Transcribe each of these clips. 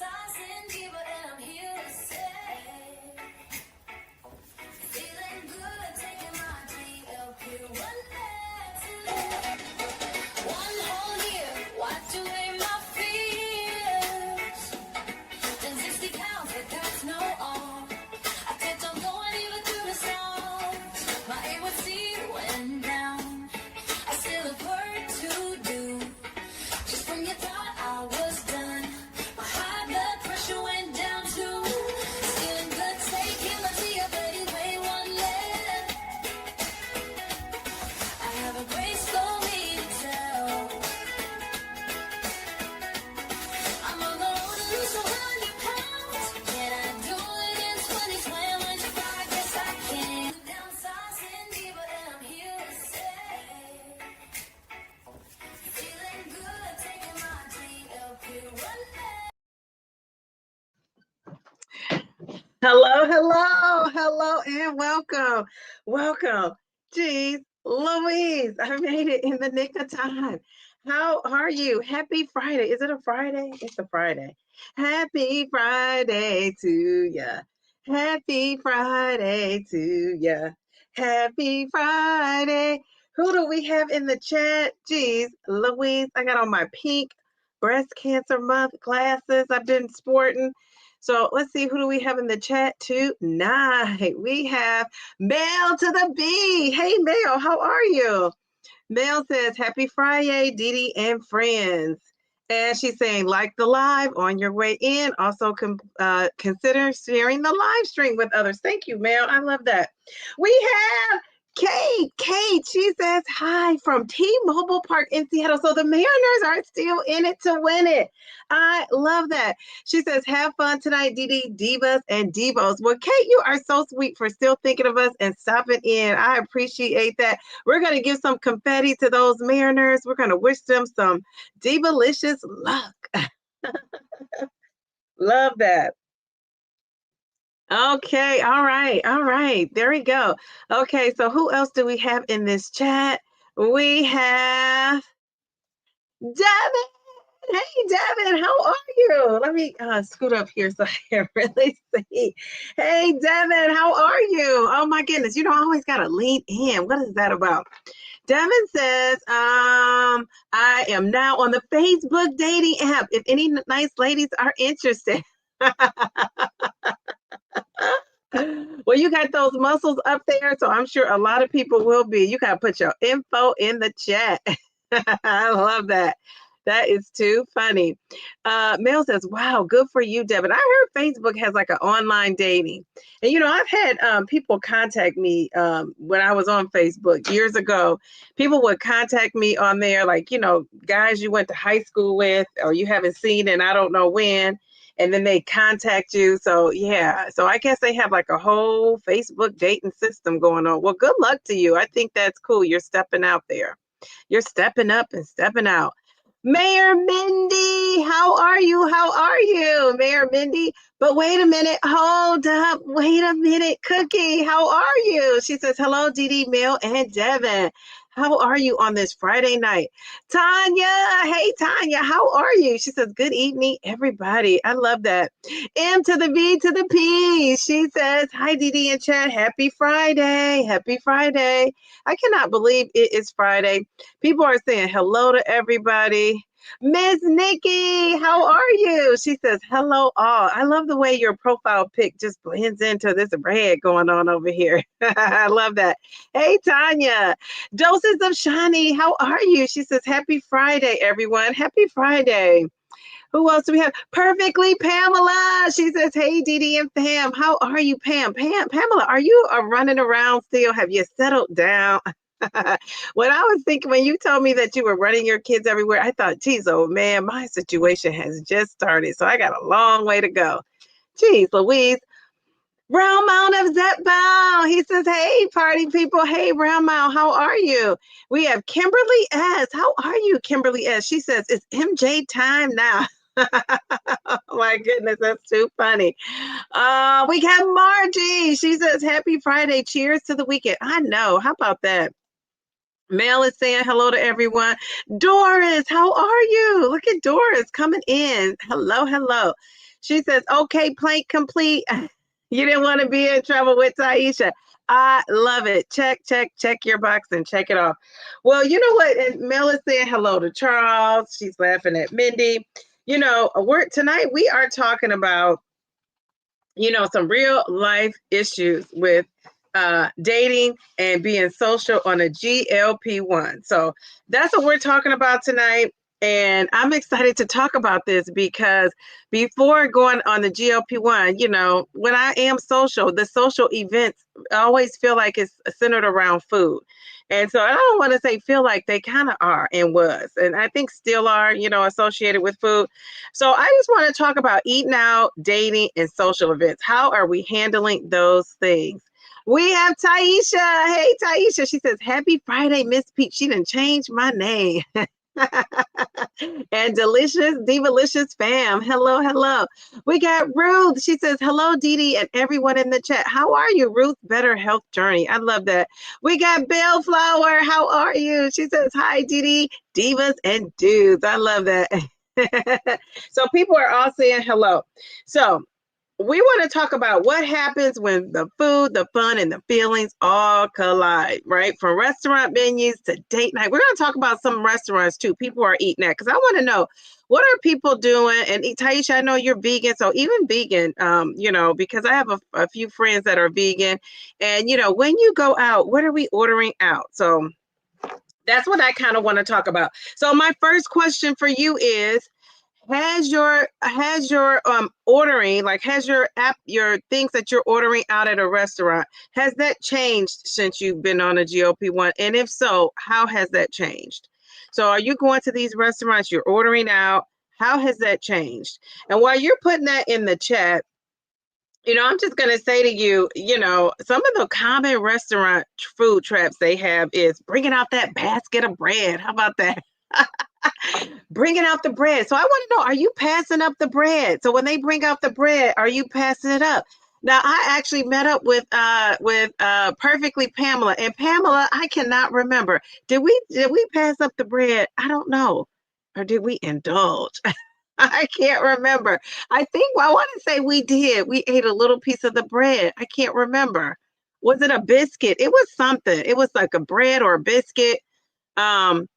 Downsizing Diva, and I'm here to stay. Feeling good, taking my GLP-1 medicine. One whole year, wiped away my fears. Done 60 pounds, but that's no all. I kept on going even through the storms. My A1C went down. I still have work to do. Just when you thought I was done, my high blood pressure went down too. Feeling good, taking my tea, but it weigh one less. I have a great story to tell. I'm on the road to lose 100 pounds. Can I do it in 2025? Yes, I can. Downsizing Diva, and I'm here to stay. Feeling good, taking my GLP-1 Hello, and welcome. Geez, Louise, I made it in the nick of time. How are you? Happy Friday. Is it a Friday? It's a Friday. Happy Friday to ya. Happy Friday to ya. Happy Friday. Who do we have in the chat? Geez, Louise, I got on my pink breast cancer month glasses I've been sporting. So let's see, who do we have in the chat tonight? We have Mel to the B. Hey, Mel, how are you? Mel says, happy Friday, Didi and friends. And she's saying, like the live on your way in. Also, consider sharing the live stream with others. Thank you, Mel. I love that. We have Kate, she says hi from T-Mobile Park in Seattle. So the Mariners are still in it to win it. I love that. She says, have fun tonight, Didi, Divas, and Divos. Well, Kate, you are so sweet for still thinking of us and stopping in. I appreciate that. We're going to give some confetti to those Mariners. We're going to wish them some Divalicious luck. Love that. Okay, all right. There we go. Okay, so who else do we have in this chat? We have Devin. Hey, Devin, how are you? Let me scoot up here so I can really see. Hey, Devin, how are you? Oh, my goodness. You know, I always got to lean in. What is that about? Devin says, I am now on the Facebook dating app if any nice ladies are interested. Well, you got those muscles up there, so I'm sure a lot of people will be. You got to put your info in the chat. I love that. That is too funny. Mel says, wow, good for you, Devin. I heard Facebook has like an online dating. And, you know, I've had people contact me when I was on Facebook years ago. People would contact me on there, like, you know, guys you went to high school with or you haven't seen in I don't know when. And then they contact you. So, yeah. So I guess they have like a whole Facebook dating system going on. Well, good luck to you. I think that's cool. You're stepping out there. You're stepping up and stepping out. Mayor Mindy, how are you? How are you, Mayor Mindy? But wait a minute. Hold up. Wait a minute. Cookie, how are you? She says, hello, Didi, Mel, and Devin. How are you on this Friday night? Tanya, hey, Tanya, how are you? She says, good evening, everybody. I love that. M to the V to the P. She says, hi, Didi and Chad. Happy Friday. Happy Friday. I cannot believe it is Friday. People are saying hello to everybody. Miss Nikki, how are you? She says, hello all. I love the way your profile pic just blends into this red going on over here. I love that. Hey, Tanya. Doses of Shani, how are you? She says, happy Friday, everyone. Happy Friday. Who else do we have? Perfectly Pamela. She says, hey, Didi and Pam. How are you, Pam? Pamela, are you running around still? Have you settled down? When I was thinking, when you told me that you were running your kids everywhere, I thought, geez, oh man, my situation has just started. So I got a long way to go. Geez, Louise. Brown Mount of zEepbound. He says, hey, party people. Hey, Brown Mount, how are you? We have Kimberly S. How are you, Kimberly S? She says, it's MJ time now. Oh my goodness, that's too funny. We got Margie. She says, happy Friday. Cheers to the weekend. I know. How about that? Mel is saying hello to everyone. Doris, how are you? Look at Doris coming in. Hello. She says, okay, plank complete. You didn't want to be in trouble with Taisha. I love it. Check your box and check it off. Well, you know what? And Mel is saying hello to Charles. She's laughing at Mindy. You know, tonight we are talking about, you know, some real life issues with dating and being social on a GLP-1. So that's what we're talking about tonight. And I'm excited to talk about this because before going on the GLP-1, you know, when I am social, the social events I always feel like it's centered around food. And so I don't want to say feel like, they kind of are and was. And I think still are, you know, associated with food. So I just want to talk about eating out, dating, and social events. How are we handling those things? We have Taisha. Hey, Taisha. She says, happy Friday, Miss Peach. She didn't change my name. And delicious, Divalicious fam. Hello. We got Ruth. She says, hello, Dee Dee, and everyone in the chat. How are you, Ruth? Better health journey. I love that. We got Bellflower. How are you? She says, hi, Dee Dee, divas and dudes. I love that. So people are all saying hello. So we want to talk about what happens when the food, the fun, and the feelings all collide, right? From restaurant menus to date night. We're going to talk about some restaurants too. People are eating at, because I want to know, what are people doing? And Taisha, I know you're vegan, so even vegan, you know, because I have a few friends that are vegan, and you know, when you go out, what are we ordering out? So that's what I kind of want to talk about. So my first question for you is, has your ordering, like, has your app, your things that you're ordering out at a restaurant, has that changed since you've been on a GLP-1? And if so, how has that changed? So are you going to these restaurants, you're ordering out, how has that changed? And while you're putting that in the chat, you know, I'm just going to say to you, you know, some of the common restaurant food traps they have is bringing out that basket of bread. How about that? Bringing out the bread. So I want to know, are you passing up the bread? So when they bring out the bread, are you passing it up? Now, I actually met up with Perfectly Pamela, and Pamela, I cannot remember. Did we pass up the bread? I don't know. Or did we indulge? I can't remember. I think, well, I want to say we did. We ate a little piece of the bread. I can't remember. Was it a biscuit? It was something. It was like a bread or a biscuit. Um,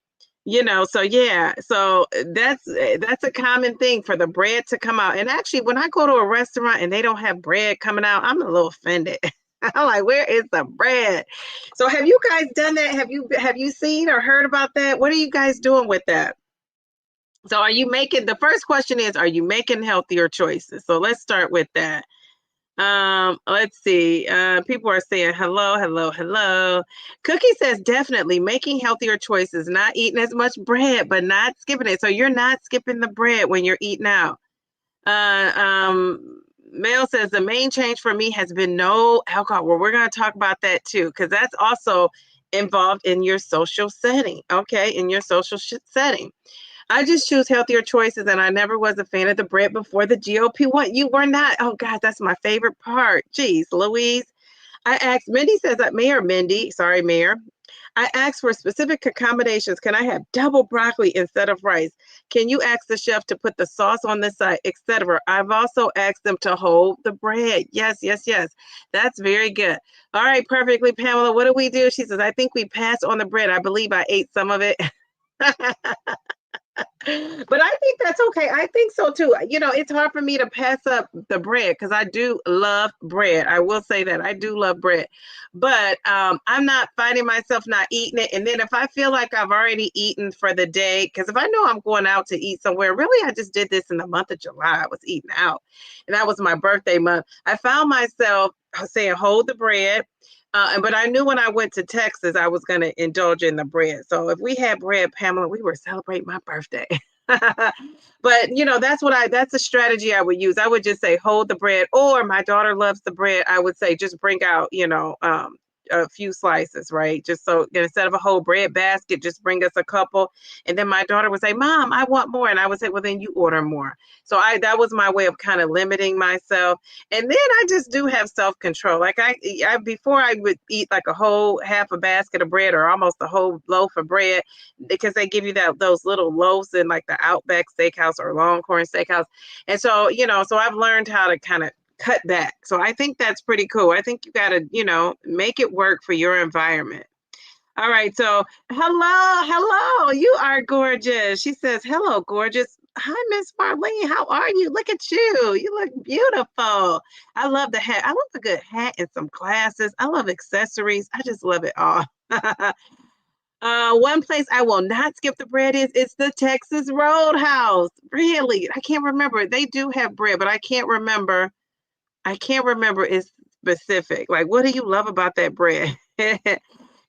you know, so yeah, so that's a common thing for the bread to come out. And actually, when I go to a restaurant and they don't have bread coming out, I'm a little offended. I'm like, where is the bread? So have you guys done that? Have you seen or heard about that? What are you guys doing with that? So are you making, the first question is, are you making healthier choices? So let's start with that. Let's see. People are saying hello. Cookie says definitely making healthier choices, not eating as much bread, but not skipping it. So you're not skipping the bread when you're eating out. Mel says the main change for me has been no alcohol. Well, we're going to talk about that too, because that's also involved in your social setting. Okay, in your social setting. I just choose healthier choices, and I never was a fan of the bread before the GLP-1. You were not. Oh, God, that's my favorite part. Jeez, Louise. I asked, Mindy says that Mindy, sorry, Mayor. I asked for specific accommodations. Can I have double broccoli instead of rice? Can you ask the chef to put the sauce on the side, etc.? I've also asked them to hold the bread. Yes. That's very good. All right, perfectly, Pamela. What do we do? She says, I think we passed on the bread. I believe I ate some of it. But I think that's okay. I think so too. You know, it's hard for me to pass up the bread because I do love bread. I will say that I do love bread, but I'm not finding myself not eating it. And then if I feel like I've already eaten for the day, because if I know I'm going out to eat somewhere, really, I just did this in the month of July. I was eating out, and that was my birthday month. I found myself saying, hold the bread. But I knew when I went to Texas, I was going to indulge in the bread. So if we had bread, Pamela, we were celebrating my birthday. But, you know, that's a strategy I would use. I would just say, hold the bread. Or my daughter loves the bread. I would say, just bring out, you know, a few slices, right? Just so instead of a whole bread basket, just bring us a couple. And then my daughter would say, Mom, I want more. And I would say, well, then you order more. So that was my way of kind of limiting myself. And then I just do have self-control. Like I before I would eat like a whole half a basket of bread or almost a whole loaf of bread, because they give you those little loaves in like the Outback Steakhouse or Longhorn Steakhouse. And so, so I've learned how to kind of cut back. So I think that's pretty cool. I think you got to, make it work for your environment. All right. So hello. You are gorgeous. She says, hello, gorgeous. Hi, Miss Marlene. How are you? Look at you. You look beautiful. I love the hat. I love a good hat and some glasses. I love accessories. I just love it all. One place I will not skip the bread it's the Texas Roadhouse. Really? I can't remember. They do have bread, but I can't remember. It's specific. Like, what do you love about that bread?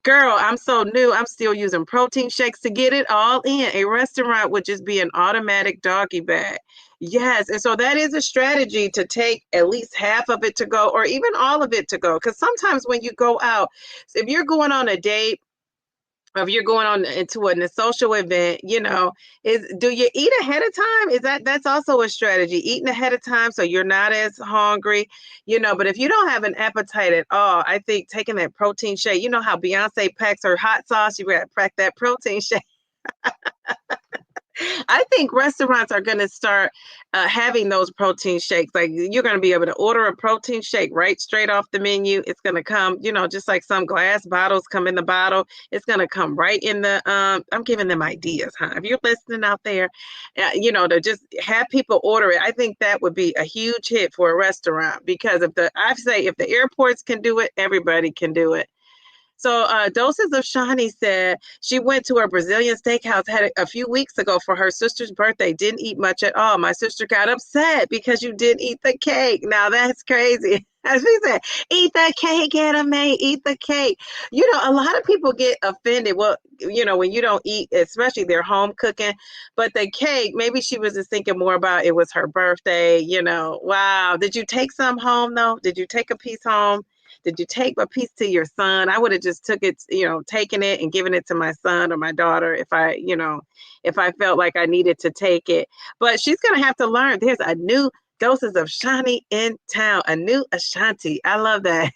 Girl, I'm so new. I'm still using protein shakes to get it all in. A restaurant would just be an automatic doggy bag. Yes. And so that is a strategy to take at least half of it to go or even all of it to go. Because sometimes when you go out, if you're going on a date, or if you're going on into a social event, do you eat ahead of time? That's also a strategy, eating ahead of time so you're not as hungry, but if you don't have an appetite at all, I think taking that protein shake, you know how Beyonce packs her hot sauce, you got to pack that protein shake. I think restaurants are going to start having those protein shakes. Like you're going to be able to order a protein shake right straight off the menu. It's going to come, just like some glass bottles come in the bottle. It's going to come right in the, I'm giving them ideas, huh? If you're listening out there, to just have people order it. I think that would be a huge hit for a restaurant because if the airports can do it, everybody can do it. So Doses of Shani said she went to a Brazilian steakhouse had a few weeks ago for her sister's birthday. Didn't eat much at all. My sister got upset because you didn't eat the cake. Now that's crazy. As she said, eat the cake, Anna May, eat the cake. A lot of people get offended. Well, when you don't eat, especially their home cooking, but the cake, maybe she was just thinking more about it was her birthday, Wow. Did you take some home though? Did you take a piece home? Did you take a piece to your son? I would have just taken it and given it to my son or my daughter if I felt like I needed to take it. But she's going to have to learn. There's a new Doses of Shani in town, a new Ashanti. I love that.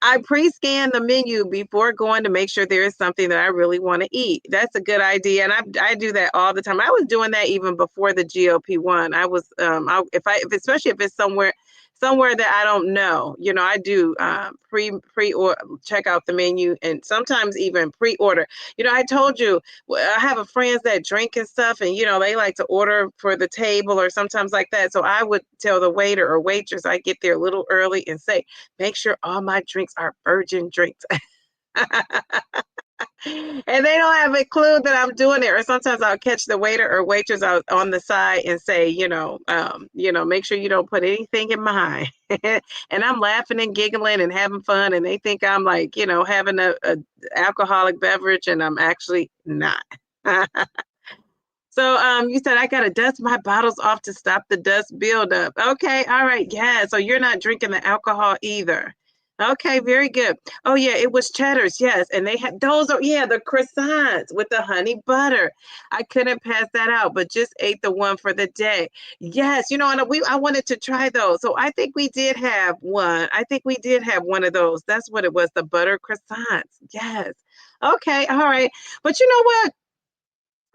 I pre-scan the menu before going to make sure there is something that I really want to eat. That's a good idea, and I do that all the time. I was doing that even before the GLP-1. I was especially if it's somewhere that I don't know, I do pre-order, check out the menu, and sometimes even pre-order. I told you I have a friends that drink and stuff, and they like to order for the table or sometimes like that. So I would tell the waiter or waitress I get there a little early and say, make sure all my drinks are virgin drinks. And they don't have a clue that I'm doing it. Or sometimes I'll catch the waiter or waitress out on the side and say, make sure you don't put anything in mine. And I'm laughing and giggling and having fun, and they think I'm like, having a alcoholic beverage, and I'm actually not. So you said I gotta dust my bottles off to stop the dust buildup. Okay, all right, yeah. So you're not drinking the alcohol either. Okay, very good. Oh yeah, it was Cheddar's, yes, and they had those are the croissants with the honey butter. I couldn't pass that out, but just ate the one for the day. Yes, and I wanted to try those. So I think we did have one. I think we did have one of those. That's what it was, the butter croissants. Yes. Okay, all right. But you know what?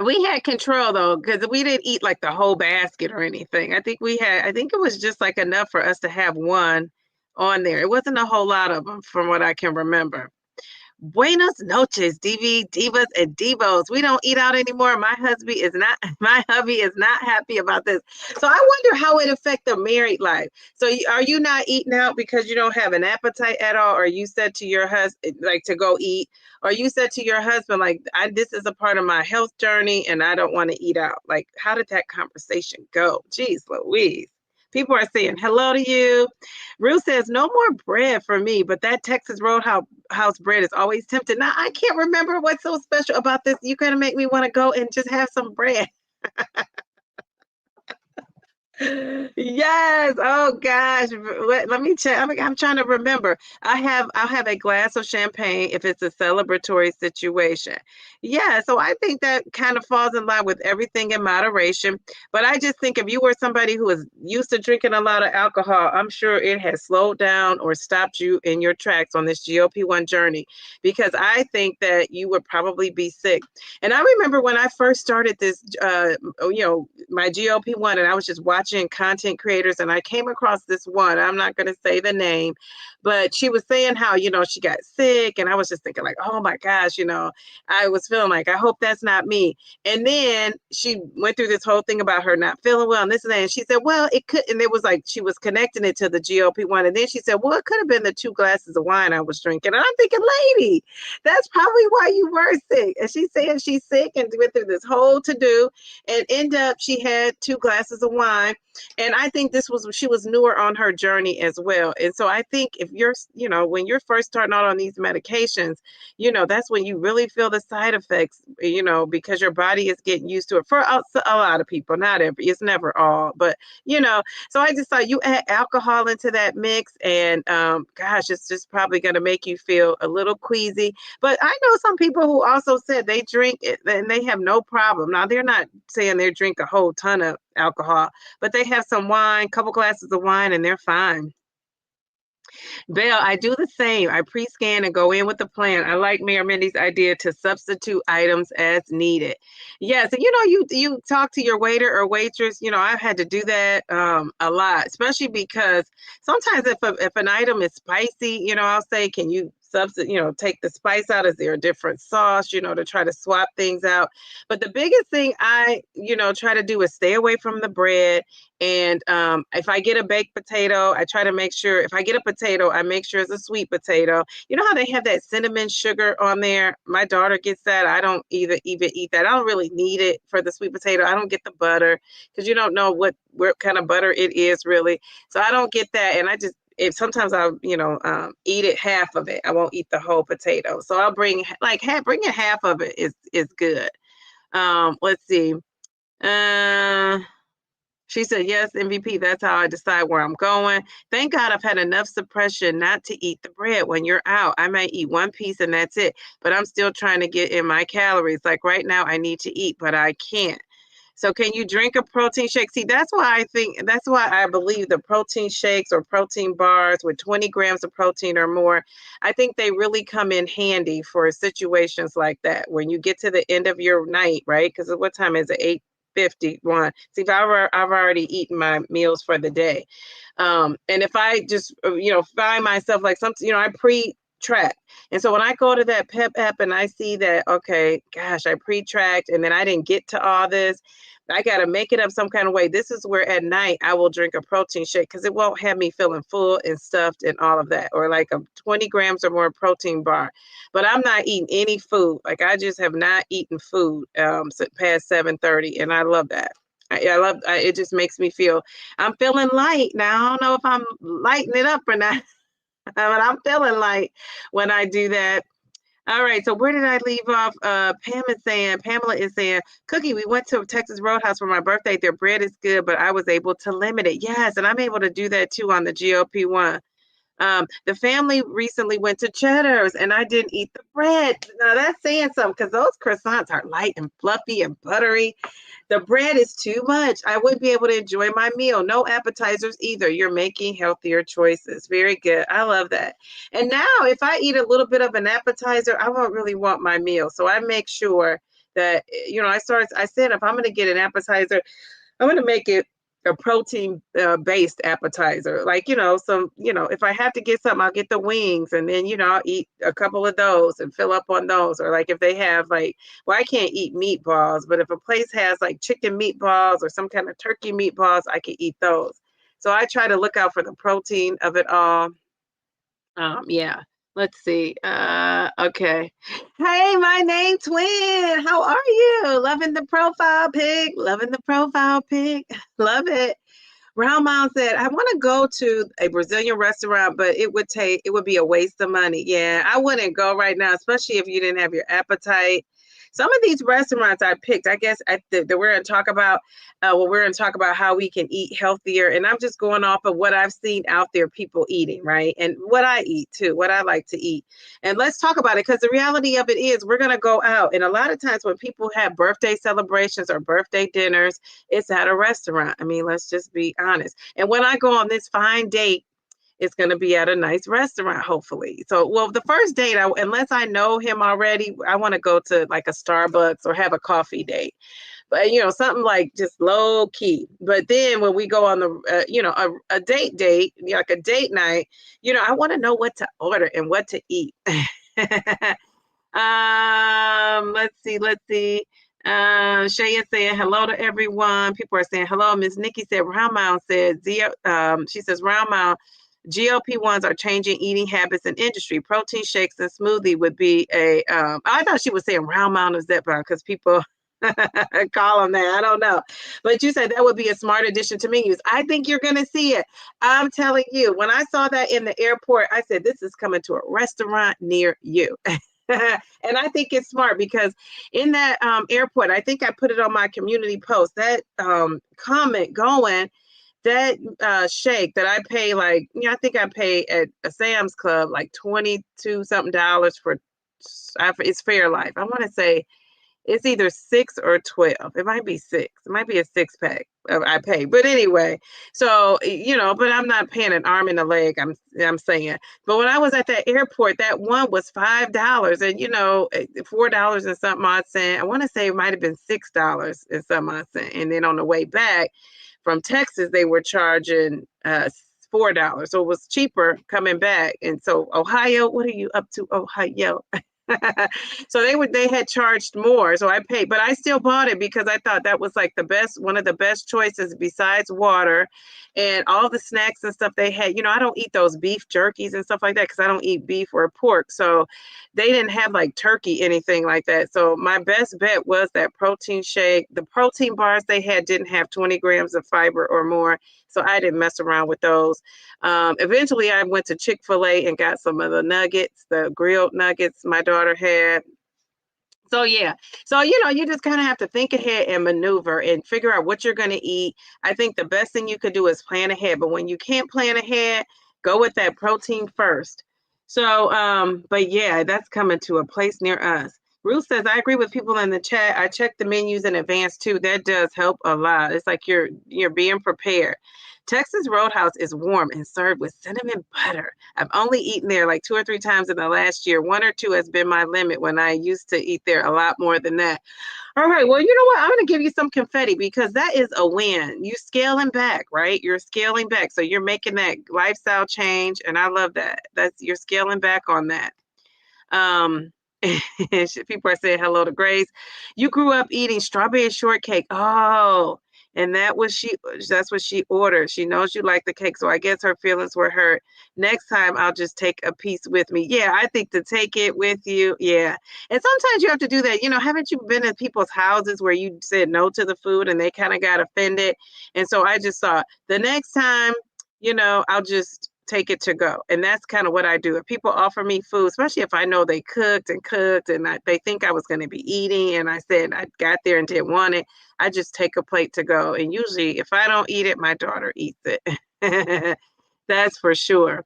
We had control though, because we didn't eat like the whole basket or anything. I think it was just like enough for us to have one on there. It wasn't a whole lot of them from what I can remember. Buenos noches, divas and divos. We don't eat out anymore. My hubby is not happy about this. So I wonder how it affects the married life. So are you not eating out because you don't have an appetite at all? Or you said to your husband, like, to go eat? Or you said to your husband, like, this is a part of my health journey and I don't want to eat out. Like, how did that conversation go? Jeez Louise. People are saying hello to you. Ruth says, no more bread for me, but that Texas Roadhouse bread is always tempting. Now, I can't remember what's so special about this. You're going to make me want to go and just have some bread. Yes. Oh gosh. Let me check. I'm trying to remember. I'll have a glass of champagne if it's a celebratory situation. Yeah. So I think that kind of falls in line with everything in moderation. But I just think if you were somebody who is used to drinking a lot of alcohol, I'm sure it has slowed down or stopped you in your tracks on this GLP-1 journey, because I think that you would probably be sick. And I remember when I first started this, my GLP-1, and I was just watching content creators, and I came across this one. I'm not going to say the name, but she was saying how, she got sick. And I was just thinking like, oh my gosh, I was feeling like, I hope that's not me. And then she went through this whole thing about her not feeling well and this and that. And she said, well, it could, and it was like, she was connecting it to the GLP-1. And then she said, well, it could have been the 2 glasses of wine I was drinking. And I'm thinking, lady, that's probably why you were sick. And she's saying she's sick and went through this whole to-do and end up she had 2 glasses of wine. And I think she was newer on her journey as well. And so I think if you're, when you're first starting out on these medications, that's when you really feel the side effects, because your body is getting used to it. For a lot of people, not every, it's never all, but, so I just thought you add alcohol into that mix, and gosh, it's just probably going to make you feel a little queasy. But I know some people who also said they drink it and they have no problem. Now, they're not saying they drink a whole ton of alcohol, but they have some wine, couple glasses of wine, and they're fine. Belle, I do the same. I pre-scan and go in with the plan. I like Mayor Mindy's idea to substitute items as needed. Yes, and you talk to your waiter or waitress. I've had to do that a lot, especially because sometimes if an item is spicy, I'll say, can you substitute, take the spice out? Is there a different sauce, to try to swap things out? But the biggest thing I, try to do is stay away from the bread. And if I get a baked potato, I try to make sure, if I get a potato, I make sure it's a sweet potato. You know how they have that cinnamon sugar on there? My daughter gets that. I don't even eat that. I don't really need it for the sweet potato. I don't get the butter because you don't know what kind of butter it is really. So I don't get that. And sometimes I'll, eat it, half of it. I won't eat the whole potato. So I'll bringing half of it is good. Let's see. She said, yes, MVP, that's how I decide where I'm going. Thank God I've had enough suppression not to eat the bread when you're out. I might eat one piece and that's it, but I'm still trying to get in my calories. Like right now, I need to eat, but I can't. So can you drink a protein shake? See, that's why I believe the protein shakes or protein bars with 20 grams of protein or more, I think they really come in handy for situations like that. When you get to the end of your night, right? Because what time is it? 8:51. See, if I've already eaten my meals for the day. And if I just, find myself like something, I pre-track. And so when I go to that Pep app and I see that, okay, gosh, I pre-tracked and then I didn't get to all this, I got to make it up some kind of way. This is where at night I will drink a protein shake because it won't have me feeling full and stuffed and all of that, or like a 20 grams or more protein bar. But I'm not eating any food. Like I just have not eaten food past 7:30, and I love that. I love it. Just makes me feel I'm feeling light now. I don't know if I'm lighting it up or not, but I'm feeling light when I do that. All right, so where did I leave off? Pamela is saying, Cookie, we went to Texas Roadhouse for my birthday. Their bread is good, but I was able to limit it. Yes, and I'm able to do that too on the GLP-1. The family recently went to Cheddar's and I didn't eat the bread. Now that's saying something because those croissants are light and fluffy and buttery. The bread is too much. I wouldn't be able to enjoy my meal. No appetizers either. You're making healthier choices. Very good. I love that. And now if I eat a little bit of an appetizer, I won't really want my meal. So I make sure that, I said, if I'm going to get an appetizer, I'm going to make it a protein based appetizer. Like, if I have to get something, I'll get the wings and then, I'll eat a couple of those and fill up on those. Or like if they have I can't eat meatballs, but if a place has like chicken meatballs or some kind of turkey meatballs, I can eat those. So I try to look out for the protein of it all. Yeah. Let's see. Okay. Hey, my name twin. How are you? Loving the profile pic. Loving the profile pic. Love it. Round Mound said, I want to go to a Brazilian restaurant, but it would be a waste of money. Yeah, I wouldn't go right now, especially if you didn't have your appetite. some of these restaurants I picked, I guess that we're going to talk about, we're going to talk about how we can eat healthier. And I'm just going off of what I've seen out there, people eating, right? And what I eat too, what I like to eat. And let's talk about it, because the reality of it is we're going to go out. And a lot of times when people have birthday celebrations or birthday dinners, it's at a restaurant. I mean, let's just be honest. And when I go on this fine date, it's going to be at a nice restaurant, hopefully. So, well, the first date, unless I know him already, I want to go to like a Starbucks or have a coffee date. But, something like just low key. But then when we go on the, a date, like a date night, I want to know what to order and what to eat. Let's see. Shaya said hello to everyone. People are saying hello. Miss Nikki said Round Mound said she says Round Mound GLP-1s are changing eating habits and industry. Protein shakes and smoothie would be I thought she was saying Round Mound or zEepbound because people call them that. I don't know. But you said that would be a smart addition to menus. I think you're going to see it. I'm telling you, when I saw that in the airport, I said, this is coming to a restaurant near you. And I think it's smart because in that airport, I think I put it on my community post, that comment going, that shake that I pay I think I pay at a Sam's Club like $22 something for it's Fairlife. I want to say it's either 6 or 12. It might be 6. It might be a 6-pack I pay. But anyway, so, but I'm not paying an arm and a leg, I'm saying. But when I was at that airport, that one was $5 and, $4 and something odd cent. I want to say it might have been $6 and something odd cent. And then on the way back from Texas, they were charging $4. So it was cheaper coming back. And so Ohio, what are you up to, Ohio? So they had charged more, so I paid, but I still bought it because I thought that was like one of the best choices besides water and all the snacks and stuff they had. I don't eat those beef jerkies and stuff like that because I don't eat beef or pork, so they didn't have like turkey, anything like that. So my best bet was that protein shake. The protein bars they had didn't have 20 grams of fiber or more, so I didn't mess around with those. Eventually I went to Chick-fil-A and got some of the nuggets, the grilled nuggets my daughter had. So yeah, so you just kind of have to think ahead and maneuver and figure out what you're going to eat. I think the best thing you could do is plan ahead, but when you can't plan ahead, go with that protein first. So but yeah, that's coming to a place near us. Ruth says, I agree with people in the chat. I check the menus in advance too. That does help a lot. It's like you're being prepared. Texas Roadhouse is warm and served with cinnamon butter. I've only eaten there like 2 or 3 times in the last year. 1 or 2 has been my limit when I used to eat there a lot more than that. All right, well, you know what? I'm going to give you some confetti because that is a win. You scaling back, right? You're scaling back. So you're making that lifestyle change, and I love that. You're scaling back on that. People are saying hello to Grace. You grew up eating strawberry shortcake. Oh, and that's what she ordered. She knows you like the cake, so I guess her feelings were hurt. Next time I'll just take a piece with me. Yeah, I think to take it with you. Yeah. And sometimes you have to do that. Haven't you been at people's houses where you said no to the food and they kind of got offended? And so I just thought the next time, I'll just take it to go. And that's kind of what I do. If people offer me food, especially if I know they cooked and they think I was going to be eating and I said I got there and didn't want it, I just take a plate to go. And usually if I don't eat it, my daughter eats it. That's for sure.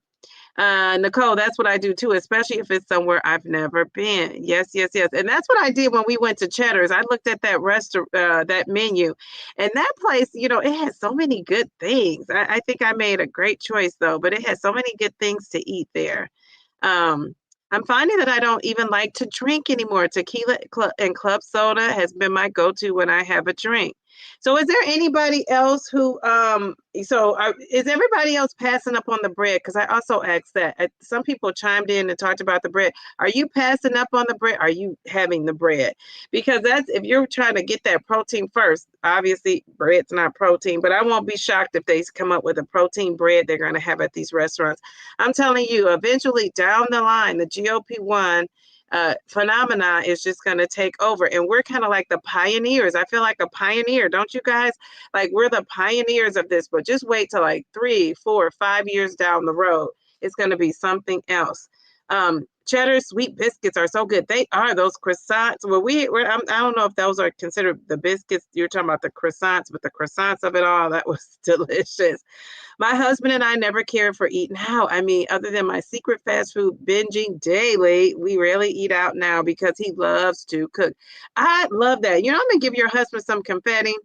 Nicole, that's what I do too, especially if it's somewhere I've never been. Yes. And that's what I did when we went to Cheddar's. I looked at that restaurant, that menu, and that place, it has so many good things. I think I made a great choice though, but it has so many good things to eat there. I'm finding that I don't even like to drink anymore. Tequila and club soda has been my go-to when I have a drink. So is there anybody else who, is everybody else passing up on the bread? Because I also asked that. Some people chimed in and talked about the bread. Are you passing up on the bread? Are you having the bread? Because if you're trying to get that protein first, obviously bread's not protein, but I won't be shocked if they come up with a protein bread they're going to have at these restaurants. I'm telling you, eventually down the line, the GLP-1 phenomena is just going to take over, and we're kind of like the pioneers. I feel like a pioneer, don't you guys? Like we're the pioneers of this, but just wait till like 3, 4, 5 years down the road, it's going to be something else. cheddar sweet biscuits are so good. They are those croissants. Well, I don't know if those are considered the biscuits. You're talking about the croissants, but the croissants of it all, that was delicious. My husband and I never cared for eating out. I mean, other than my secret fast food binging daily, we rarely eat out now because he loves to cook. I love that. You know, I'm going to give your husband some confetti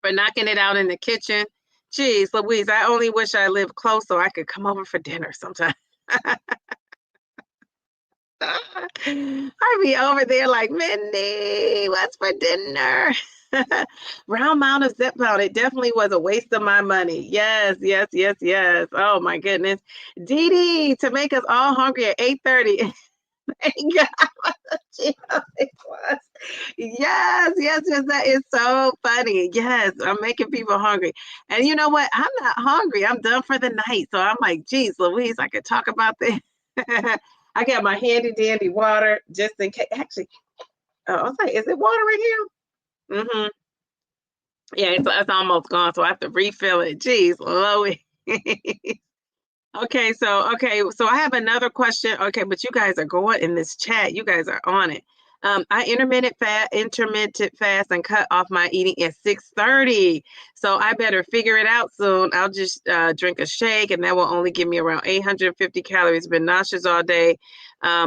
for knocking it out in the kitchen. Geez, Louise, I only wish I lived close so I could come over for dinner sometime. I'd be over there like, Mindy, what's for dinner? Round Mound of zEepbound. It definitely was a waste of my money. Yes, yes, yes, yes. Oh my goodness. Dee Dee, to make us all hungry at 8:30. Thank God. It was. Yes, yes, yes. That is so funny. Yes, I'm making people hungry. And you know what? I'm not hungry. I'm done for the night. So I'm like, geez, Louise, I could talk about this. I got my handy dandy water just in case. Actually, I was like, is it water right here? Mm-hmm. Yeah, it's almost gone, so I have to refill it. Jeez, Louise. Okay, so I have another question. Okay, but you guys are going in this chat. You guys are on it. I intermittent fast and cut off my eating at 6:30. So I better figure it out soon. I'll just drink a shake, and that will only give me around 850 calories. Been nauseous all day.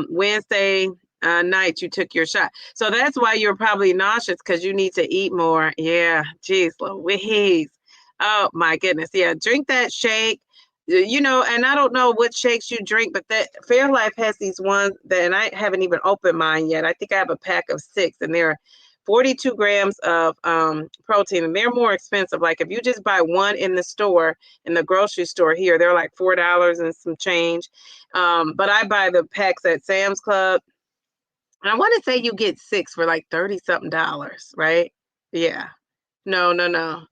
Wednesday night, you took your shot. So that's why you're probably nauseous, because you need to eat more. Yeah, geez, Louise. Oh my goodness. Yeah, drink that shake. You know, and I don't know what shakes you drink, but that Fairlife has these ones that, and I haven't even opened mine yet. I think I have a pack of 6, and they're 42 grams of protein, and they're more expensive. Like if you just buy one in the store, in the grocery store here, they're like $4 and some change. But I buy the packs at Sam's Club. And I want to say you get 6 for like 30 something dollars, right? Yeah. No.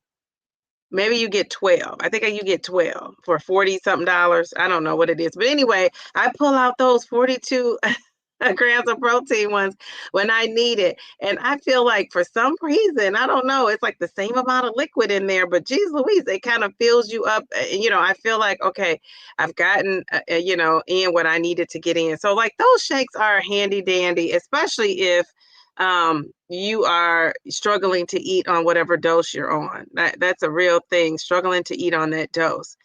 Maybe you get 12. I think you get 12 for 40 something dollars. I don't know what it is. But anyway, I pull out those 42 grams of protein ones when I need it. And I feel like for some reason, I don't know, it's like the same amount of liquid in there, but geez Louise, it kind of fills you up. You know, I feel like, okay, I've gotten, you know, in what I needed to get in. So like those shakes are handy dandy, especially if you are struggling to eat on whatever dose you're on. That's a real thing, struggling to eat on that dose.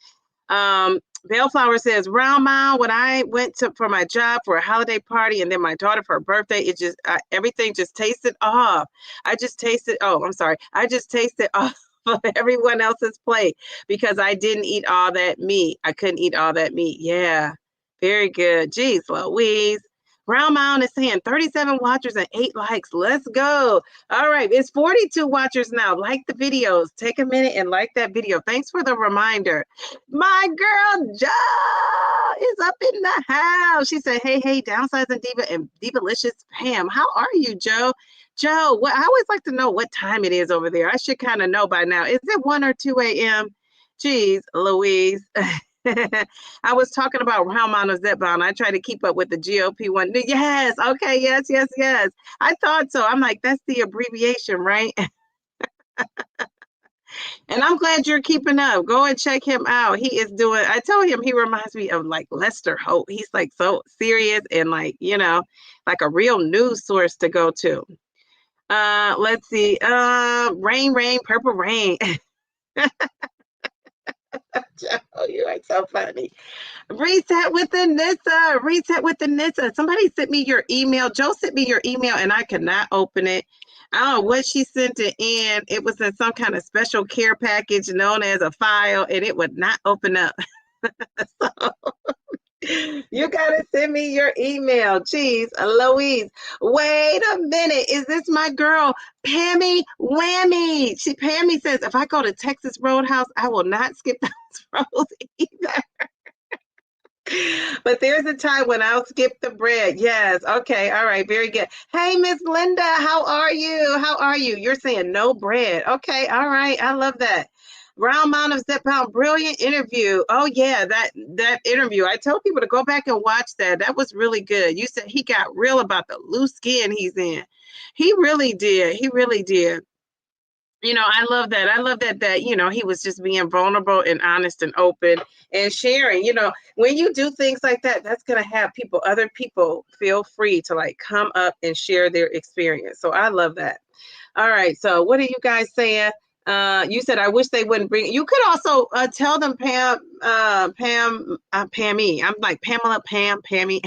Bellflower says, Round Mound, when I went for my job for a holiday party and then my daughter for her birthday, it just, everything just tasted off. I just tasted off of everyone else's plate because I didn't eat all that meat. I couldn't eat all that meat. Yeah, very good. Geez, Louise. Round Mound is saying 37 watchers and 8 likes. Let's go. All right, it's 42 watchers now. Like the videos. Take a minute and like that video. Thanks for the reminder. My girl Jo is up in the house. She said, hey, Downsizing Diva and Divalicious Pam. How are you, Jo? Jo, I always like to know what time it is over there. I should kind of know by now. Is it 1 or 2 a.m.? Geez, Louise. I was talking about Round Mound of zEepbound. I try to keep up with the GLP-1. Yes, okay, yes. I thought so. I'm like, that's the abbreviation, right? And I'm glad you're keeping up. Go and check him out. He is doing, I told him he reminds me of like Lester Holt. He's like so serious and like, you know, like a real news source to go to. Let's see. Rain, purple rain. Oh, you are so funny. Reset with the Nissa. Somebody sent me your email. Jo sent me your email and I could not open it. I don't know what she sent it in. It was in some kind of special care package known as a file, and it would not open up. So you gotta send me your email. Jeez, Louise. Wait a minute. Is this my girl, Pammy Whammy? Pammy says, if I go to Texas Roadhouse, I will not skip those rolls either. But there's a time when I'll skip the bread. Yes. Okay. All right. Very good. Hey, Miss Linda, how are you? You're saying no bread. Okay. All right. I love that. Round Mound of zEepbound, brilliant interview. Oh yeah, that interview. I told people to go back and watch that. That was really good. You said he got real about the loose skin he's in. He really did. I love that. I love that, he was just being vulnerable and honest and open and sharing. When you do things like that, that's going to have other people feel free to like come up and share their experience. So I love that. All right. So what are you guys saying? You said, I wish they wouldn't bring. You could also tell them, Pammy. I'm like Pamela, Pammy.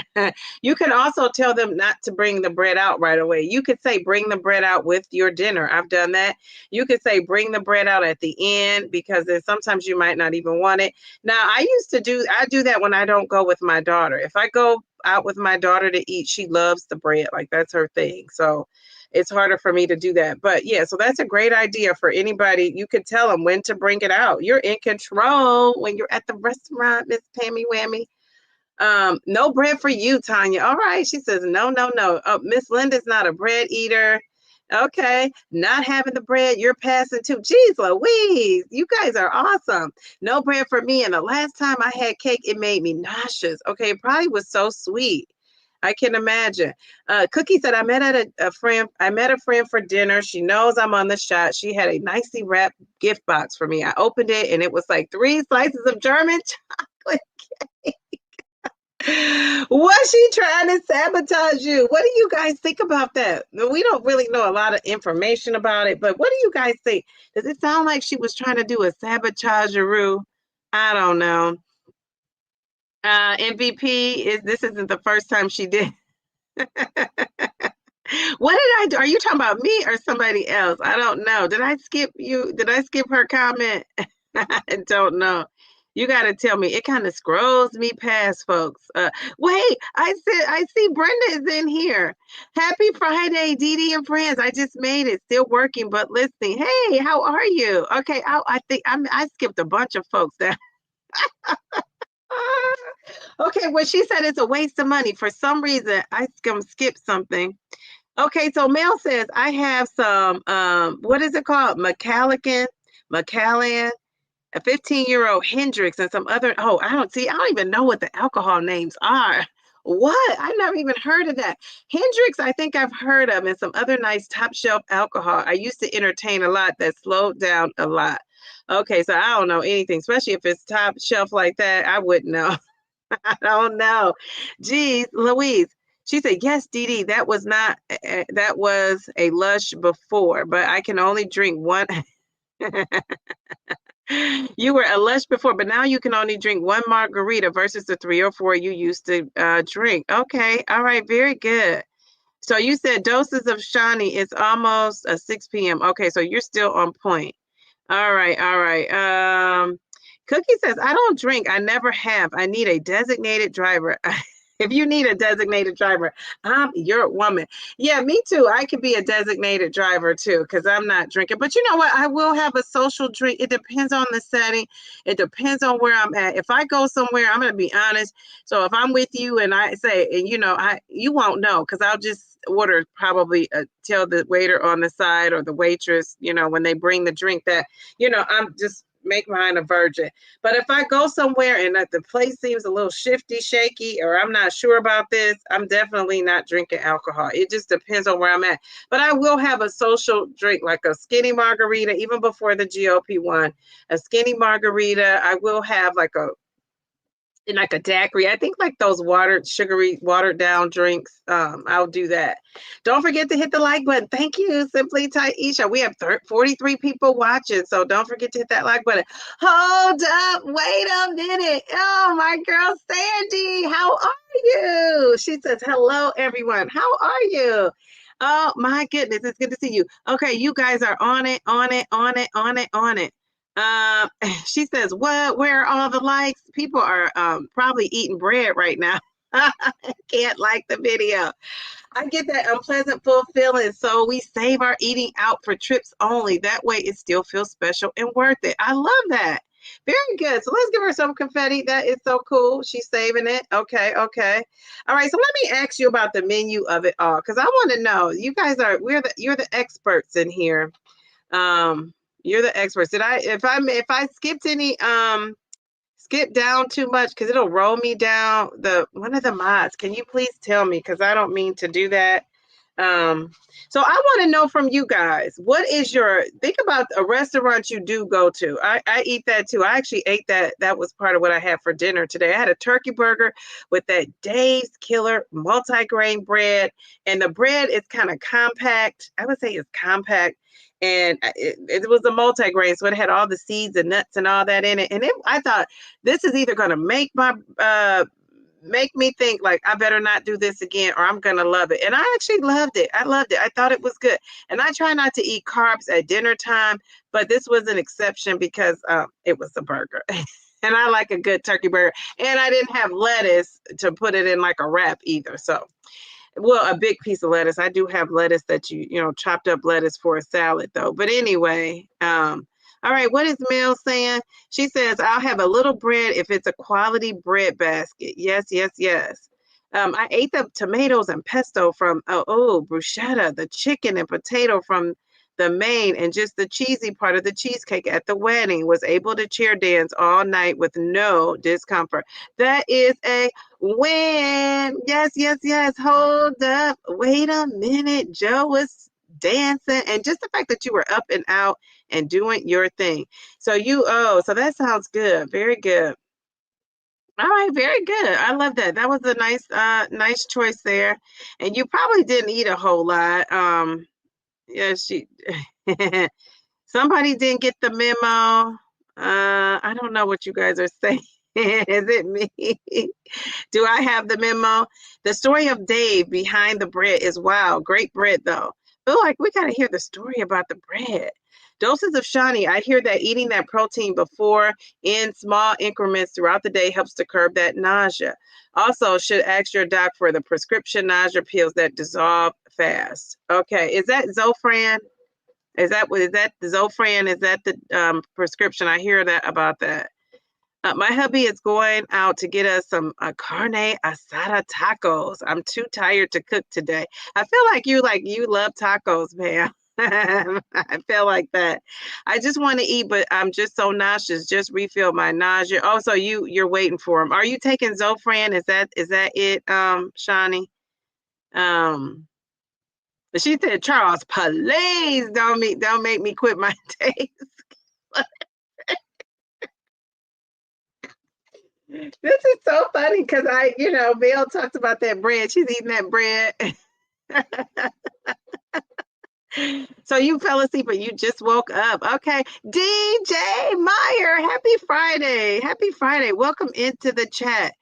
You can also tell them not to bring the bread out right away. You could say, bring the bread out with your dinner. I've done that. You could say, bring the bread out at the end, because then sometimes you might not even want it. Now, I do that when I don't go with my daughter. If I go out with my daughter to eat, she loves the bread. Like, that's her thing. So it's harder for me to do that. But yeah, so that's a great idea for anybody. You could tell them when to bring it out. You're in control when you're at the restaurant, Miss Pammy Whammy. No bread for you, Tanya. All right. She says, no, no, no. Oh, Miss Linda's not a bread eater. Okay. Not having the bread, you're passing too. Jeez Louise, you guys are awesome. No bread for me. And the last time I had cake, it made me nauseous. Okay. It probably was so sweet. I can imagine. Cookie said, I met a friend for dinner. She knows I'm on the shot. She had a nicely wrapped gift box for me. I opened it and it was like 3 slices of German chocolate. Was she trying to sabotage you? What do you guys think about that? We don't really know a lot of information about it, but what do you guys think? Does it sound like she was trying to do a sabotage-aroo? I don't know. MVP this isn't the first time she did. What did I do? Are you talking about me or somebody else? I don't know. Did I skip you? Did I skip her comment? I don't know. You got to tell me. It kind of scrolls me past, folks. Wait, I see Brenda is in here. Happy Friday, Dee Dee and friends. I just made it. Still working, but listening. Hey, how are you? Okay, I think I skipped a bunch of folks there. Okay, well, she said it's a waste of money. For some reason, I skipped something. Okay, so Mel says I have some what is it called? Macallan, a 15-year-old Hendrix, and some other I don't even know what the alcohol names are. What? I've never even heard of that. Hendrix, I think I've heard of, and some other nice top shelf alcohol. I used to entertain a lot that slowed down a lot. Okay, so I don't know anything, especially if it's top shelf like that. I wouldn't know. I don't know. Geez, Louise. She said, yes, Dee Dee, that was a lush before, but I can only drink one. You were a lush before, but now you can only drink one margarita versus the 3 or 4 you used to drink. Okay. All right. Very good. So you said doses of Shani is almost 6 p.m. Okay. So you're still on point. All right. All right. Cookie says, I don't drink. I never have. I need a designated driver. If you need a designated driver, I'm your woman. Yeah, me too. I could be a designated driver too, because I'm not drinking. But you know what? I will have a social drink. It depends on the setting. It depends on where I'm at. If I go somewhere, I'm going to be honest. So if I'm with you and I say, and you won't know, because I'll just order, probably tell the waiter on the side or the waitress, when they bring the drink that, I'm just make mine a virgin. But if I go somewhere and the place seems a little shifty, shaky, or I'm not sure about this, I'm definitely not drinking alcohol. It just depends on where I'm at. But I will have a social drink, like a skinny margarita, even before the GLP-1, a skinny margarita. I will have like a daiquiri. I think like those sugary, watered down drinks. I'll do that. Don't forget to hit the like button. Thank you, Simply Taisha. We have 43 people watching, so don't forget to hit that like button. Hold up, wait a minute. Oh, my girl Sandy, how are you? She says, hello, everyone. How are you? Oh my goodness, it's good to see you. Okay, you guys are on it, on it, on it, on it, on it. She says, what? Where are all the likes? People are probably eating bread right now. Can't like the video. I get that unpleasant full feeling, so we save our eating out for trips only. That way it still feels special and worth it. I love that. Very good. So let's give her some confetti. That is so cool. She's saving it. Okay, okay. All right. So let me ask you about the menu of it all, because I want to know. You guys you're the experts in here. You're the experts. If I skipped any skip down too much, because it'll roll me down, one of the mods, can you please tell me, because I don't mean to do that. So I want to know from you guys, what is think about a restaurant you do go to. I eat that too. I actually ate that. That was part of what I had for dinner today. I had a turkey burger with that Dave's Killer multi-grain bread, and the bread is kind of compact. I would say it's compact. And it was a multi-grain, so it had all the seeds and nuts and all that in it. And I thought this is either going to make me think like I better not do this again or I'm gonna love it. And I actually loved it. I loved it. I thought it was good. And I try not to eat carbs at dinner time, but this was an exception because it was a burger. And I like a good turkey burger. And I didn't have lettuce to put it in like a wrap either. So, well, a big piece of lettuce. I do have lettuce that you know, chopped up lettuce for a salad though. But anyway, all right, what is Mel saying? She says, I'll have a little bread if it's a quality bread basket. Yes, yes, yes. I ate the tomatoes and pesto from, bruschetta, the chicken and potato from the main, and just the cheesy part of the cheesecake at the wedding. Was able to cheer dance all night with no discomfort. That is a win. Yes, yes, yes. Hold up. Wait a minute. Joe was dancing. And just the fact that you were up and out and doing your thing. So so that sounds good. Very good. All right, very good. I love that. That was a nice choice there. And you probably didn't eat a whole lot. Yeah, somebody didn't get the memo. I don't know what you guys are saying. Is it me? Do I have the memo? The story of Dave behind the bread is wow. Great bread, though. Feel like we got to hear the story about the bread. Doses of Shani. I hear that eating that protein before in small increments throughout the day helps to curb that nausea. Also, should ask your doc for the prescription nausea pills that dissolve fast. Okay, is that Zofran? Is that Zofran? Is that the prescription? I hear that about that. My hubby is going out to get us some carne asada tacos. I'm too tired to cook today. I feel like you love tacos, man. I feel like that. I just want to eat, but I'm just so nauseous. Just refill my nausea. Oh, so you're waiting for him. Are you taking Zofran? Is that it, Shawnee? She said, Charles, please don't make me quit my taste. This is so funny because Vail talked about that bread. She's eating that bread. So you fell asleep, but you just woke up. Okay. DJ Meyer, happy Friday. Happy Friday. Welcome into the chat.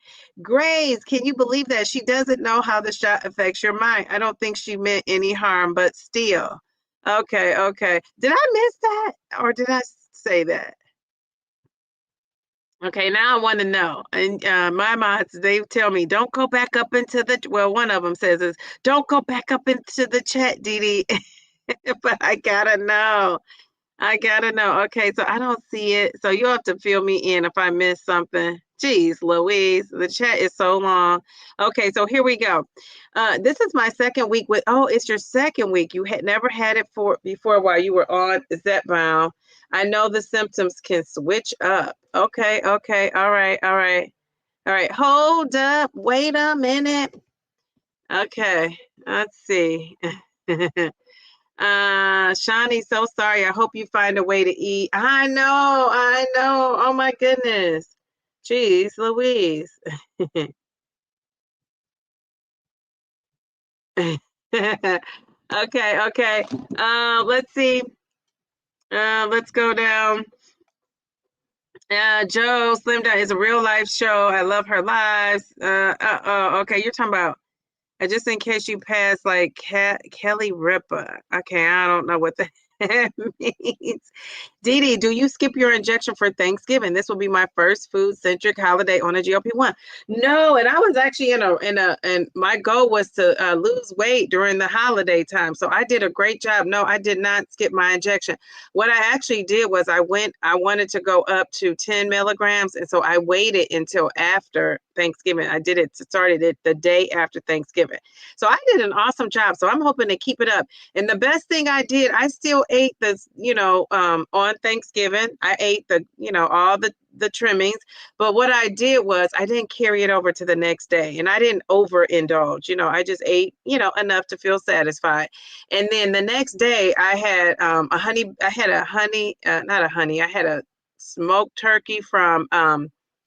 Grace, can you believe that? She doesn't know how the shot affects your mind. I don't think she meant any harm, but still. Okay, okay. Did I miss that? Or did I say that? Okay, now I want to know. And my mods, they tell me, don't go back up into one of them says is, don't go back up into the chat, Dee Dee. But I gotta know. I gotta know. Okay, so I don't see it. So you'll have to fill me in if I miss something. Jeez, Louise, the chat is so long. Okay, so here we go. This is my second week it's your second week. You had never had it before while you were on zEepbound. I know the symptoms can switch up. Okay, okay, all right, all right. All right, hold up. Wait a minute. Okay, let's see. Shawnee, so sorry. I hope you find a way to eat. I know, I know. Oh my goodness. Jeez, Louise. Okay, okay. Let's see. Let's go down. Joe Slim Down is a real life show. I love her lives. Okay, you're talking about just in case you pass like Kelly Ripa. Okay, I don't know what that means. Dee Dee, do you skip your injection for Thanksgiving? This will be my first food-centric holiday on a GLP-1. No, and I was actually and my goal was to lose weight during the holiday time. So I did a great job. No, I did not skip my injection. What I actually did was I wanted to go up to 10 milligrams. And so I waited until after Thanksgiving. Started it the day after Thanksgiving. So I did an awesome job. So I'm hoping to keep it up. And the best thing I did, I still ate this, on Thanksgiving. I ate all the the trimmings, but what I did was I didn't carry it over to the next day, and I didn't overindulge. I just ate, enough to feel satisfied. And then the next day I had I had a smoked turkey from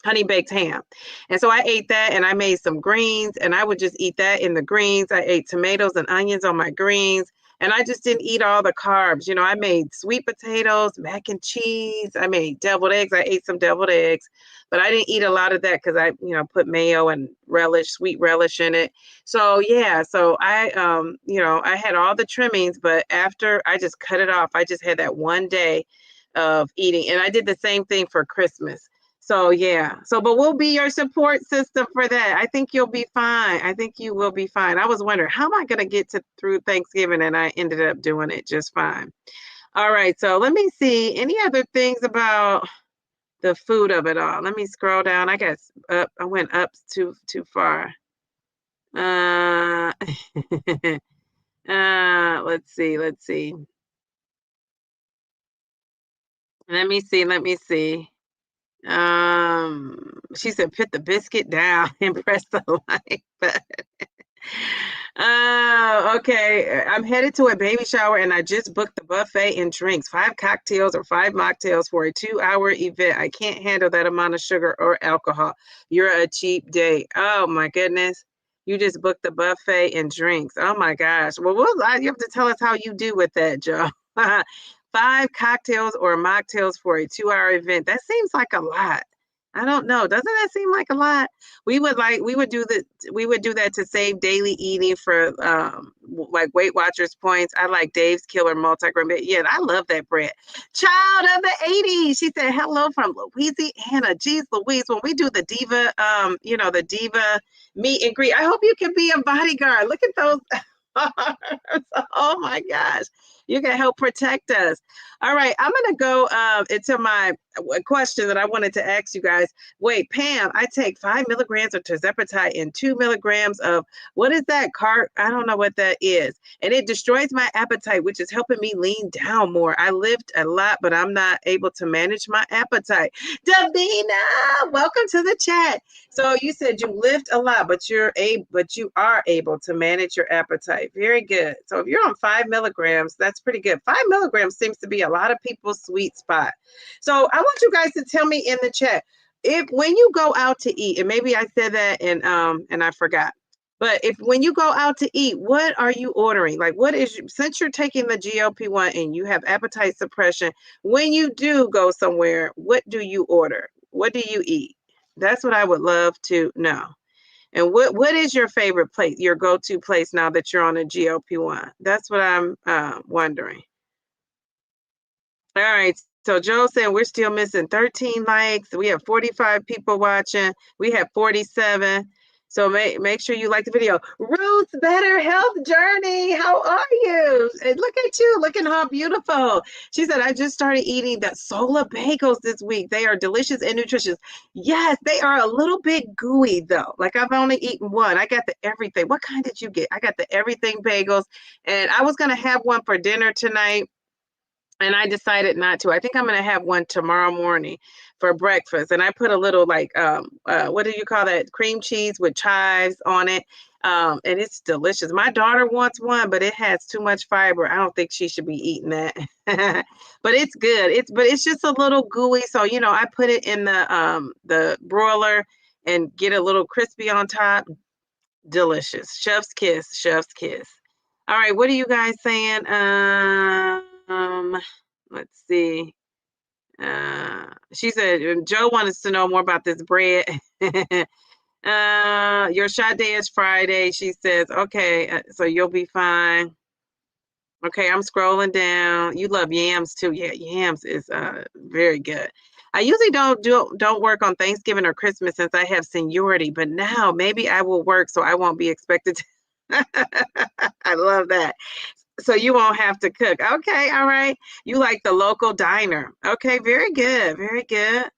honey baked ham. And so I ate that, and I made some greens, and I would just eat that in the greens. I ate tomatoes and onions on my greens. And I just didn't eat all the carbs. I made sweet potatoes, mac and cheese. I made deviled eggs. I ate some deviled eggs, but I didn't eat a lot of that because I, put mayo and sweet relish in it. So yeah, so I, I had all the trimmings, but after I just cut it off, I just had that one day of eating. And I did the same thing for Christmas. So yeah, but we'll be your support system for that. I think you'll be fine. I think you will be fine. I was wondering, how am I going to get through Thanksgiving? And I ended up doing it just fine. All right, so let me see any other things about the food of it all. Let me scroll down. I guess up. I went up too far. Let's see. Let me see. She said, put the biscuit down and press the like button. Okay. I'm headed to a baby shower, and I just booked the buffet and drinks, 5 cocktails or 5 mocktails for a 2-hour event. I can't handle that amount of sugar or alcohol. You're a cheap date. Oh my goodness. You just booked the buffet and drinks. Oh my gosh. Well, you have to tell us how you do with that, Joe. 5 cocktails or mocktails for a 2-hour event. That seems like a lot. I don't know. Doesn't that seem like a lot? We would do that to save daily eating for like Weight Watchers points. I like Dave's Killer multigrain. Yeah, I love that bread. Child of the 80s. She said, hello from Louisiana. Geez, Louise, when we do the Diva, the Diva meet and greet, I hope you can be a bodyguard. Look at those arms. Oh my gosh. You can help protect us. All right, I'm going to go into my question that I wanted to ask you guys. Wait, Pam, I take 5 milligrams of Tirzepatide and 2 milligrams of, what is that? I don't know what that is. And it destroys my appetite, which is helping me lean down more. I lift a lot, but I'm not able to manage my appetite. Davina, welcome to the chat. So you said you lift a lot, but you are able to manage your appetite. Very good. So if you're on 5 milligrams, that's pretty good. 5 milligrams seems to be a lot of people's sweet spot. So I want you guys to tell me in the chat, when you go out to eat, and maybe I said that and I forgot, but when you go out to eat, what are you ordering? Like, since you're taking the GLP-1 and you have appetite suppression, when you do go somewhere, what do you order? What do you eat? That's what I would love to know. And what is your favorite place, your go-to place now that you're on a GLP-1? That's what I'm wondering. All right. So Joe said we're still missing 13 likes. We have 45 people watching. We have 47. So make sure you like the video. Ruth's Better Health Journey. How are you? And look at you, looking how beautiful. She said, I just started eating the Sola bagels this week. They are delicious and nutritious. Yes, they are a little bit gooey though. Like, I've only eaten one. I got the everything. What kind did you get? I got the everything bagels. And I was going to have one for dinner tonight, and I decided not to. I think I'm going to have one tomorrow morning for breakfast. And I put a little, like, what do you call that? Cream cheese with chives on it. And it's delicious. My daughter wants one, but it has too much fiber. I don't think she should be eating that. But it's good. But it's just a little gooey. So, I put it in the broiler and get a little crispy on top. Delicious. Chef's kiss. Chef's kiss. All right. What are you guys saying? Let's see. She said Joe wants to know more about this bread. Your shot day is Friday. She says, okay, so you'll be fine. Okay, I'm scrolling down. You love yams too. Yeah, yams is very good. I usually don't work on Thanksgiving or Christmas since I have seniority, but now maybe I will work so I won't be expected to. I love that. So you won't have to cook. Okay, all right. You like the local diner. Okay, very good, very good.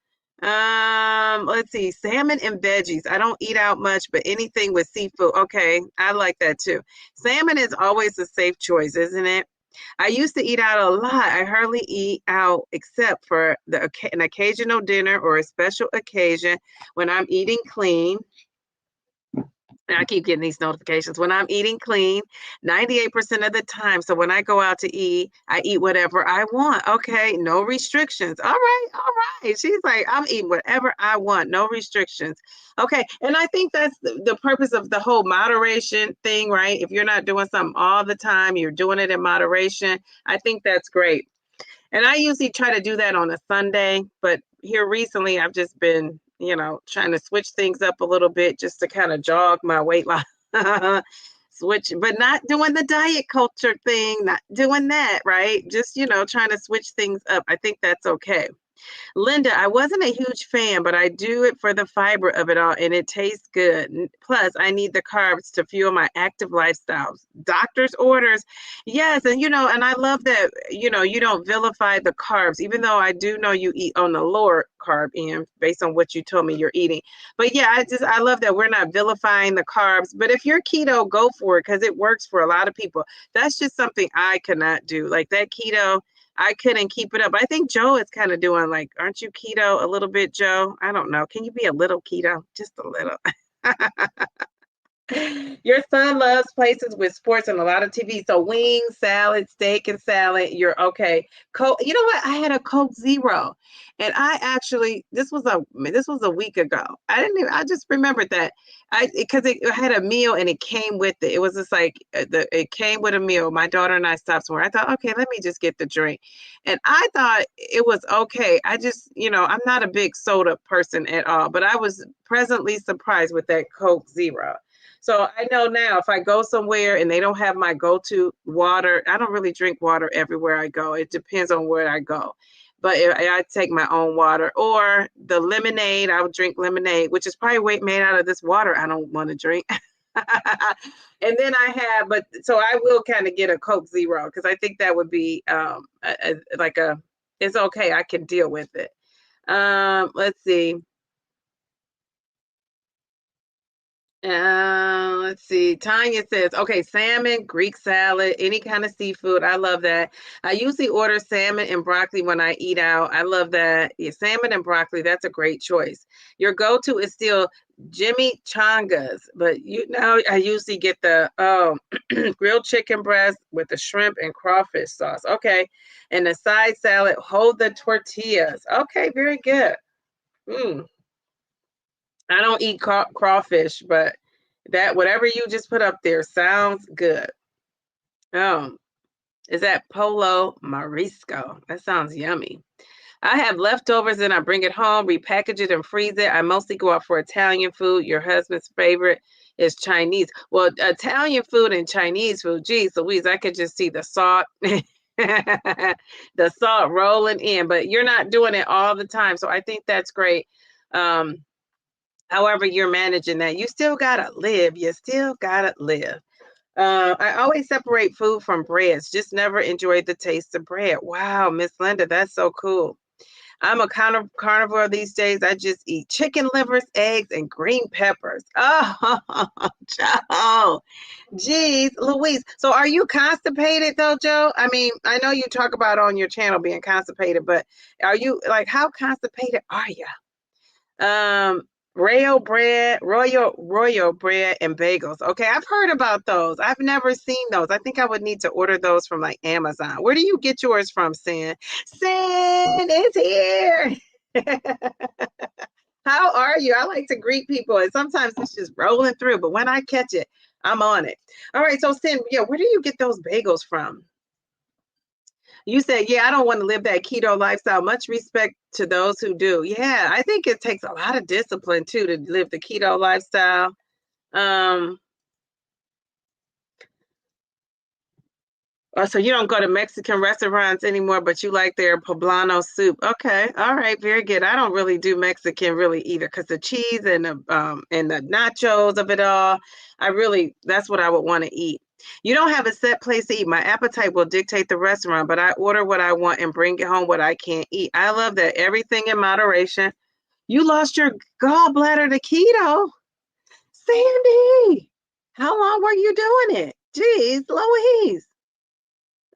Let's see, salmon and veggies. I don't eat out much, but anything with seafood. Okay, I like that too. Salmon is always a safe choice, isn't it? I used to eat out a lot. I hardly eat out except for an occasional dinner or a special occasion when I'm eating clean. And I keep getting these notifications when I'm eating clean 98% of the time. So when I go out to eat, I eat whatever I want. Okay, no restrictions. All right, all right. She's like, I'm eating whatever I want, no restrictions. Okay, and I think that's the purpose of the whole moderation thing, right? If you're not doing something all the time, you're doing it in moderation. I think that's great. And I usually try to do that on a Sunday, but here recently I've just been, trying to switch things up a little bit just to kind of jog my weight loss. Switch, but not doing the diet culture thing, not doing that, right? Just, trying to switch things up. I think that's okay. Linda, I wasn't a huge fan, but I do it for the fiber of it all, and it tastes good. Plus, I need the carbs to fuel my active lifestyles. Doctor's orders. Yes, and I love that, you don't vilify the carbs, even though I do know you eat on the lower carb end based on what you told me you're eating. But yeah, I love that we're not vilifying the carbs. But if you're keto, go for it because it works for a lot of people. That's just something I cannot do. Like that keto, I couldn't keep it up. I think Joe is kind of doing like, aren't you keto a little bit, Joe? I don't know. Can you be a little keto? Just a little. Your son loves places with sports and a lot of TV. So wings, salad, steak, and salad. You're okay. Coke. You know what? I had a Coke Zero, and I actually this was a week ago. I just remembered that because it had a meal and it came with it. It was just like it came with a meal. My daughter and I stopped somewhere. I thought, okay, let me just get the drink, and I thought it was okay. I just I'm not a big soda person at all, but I was pleasantly surprised with that Coke Zero. So I know now if I go somewhere and they don't have my go-to water, I don't really drink water everywhere I go. It depends on where I go. But I take my own water or the lemonade, I would drink lemonade, which is probably made out of this water I don't want to drink. And then so I will kind of get a Coke Zero because I think that would be it's okay. I can deal with it. Let's see. Let's see. Tanya says, okay, salmon, Greek salad, any kind of seafood. I love that. I usually order salmon and broccoli when I eat out. I love that. Yeah, salmon and broccoli, that's a great choice. Your go-to is still Jimmy Changas, but I usually get the grilled chicken breast with the shrimp and crawfish sauce. Okay. And the side salad, hold the tortillas. Okay, very good. Mm. I don't eat crawfish, but that whatever you just put up there sounds good. Is that Polo Marisco? That sounds yummy. I have leftovers and I bring it home, repackage it and freeze it. I mostly go out for Italian food. Your husband's favorite is Chinese. Well, Italian food and Chinese food, geez Louise, I could just see the salt, the salt rolling in, but you're not doing it all the time. So I think that's great. However you're managing that, you still gotta live. You still gotta live. I always separate food from breads. Just never enjoyed the taste of bread. Wow, Miss Linda, that's so cool. I'm a carnivore these days. I just eat chicken livers, eggs, and green peppers. Oh, Joe. Geez, Louise. So are you constipated though, Joe? I mean, I know you talk about on your channel being constipated, but are you like how constipated are you? Royal bread, royal bread and bagels. Okay, I've heard about those. I've never seen those. I think I would need to order those from like Amazon. Where do you get yours from, Sin? Sin is here. How are you? I like to greet people, and sometimes it's just rolling through, but when I catch it, I'm on it. All right, so Sin, yeah, where do you get those bagels from? You said, yeah, I don't want to live that keto lifestyle. Much respect to those who do. Yeah, I think it takes a lot of discipline too to live the keto lifestyle. Um, so you don't go to Mexican restaurants anymore, but you like their poblano soup. Okay, all right, very good. I don't really do Mexican really either because the cheese and the nachos of it all, that's what I would want to eat. You don't have a set place to eat. My appetite will dictate the restaurant, but I order what I want and bring it home what I can't eat. I love that. Everything in moderation. You lost your gallbladder to keto. Sandy, how long were you doing it? Jeez, Louise.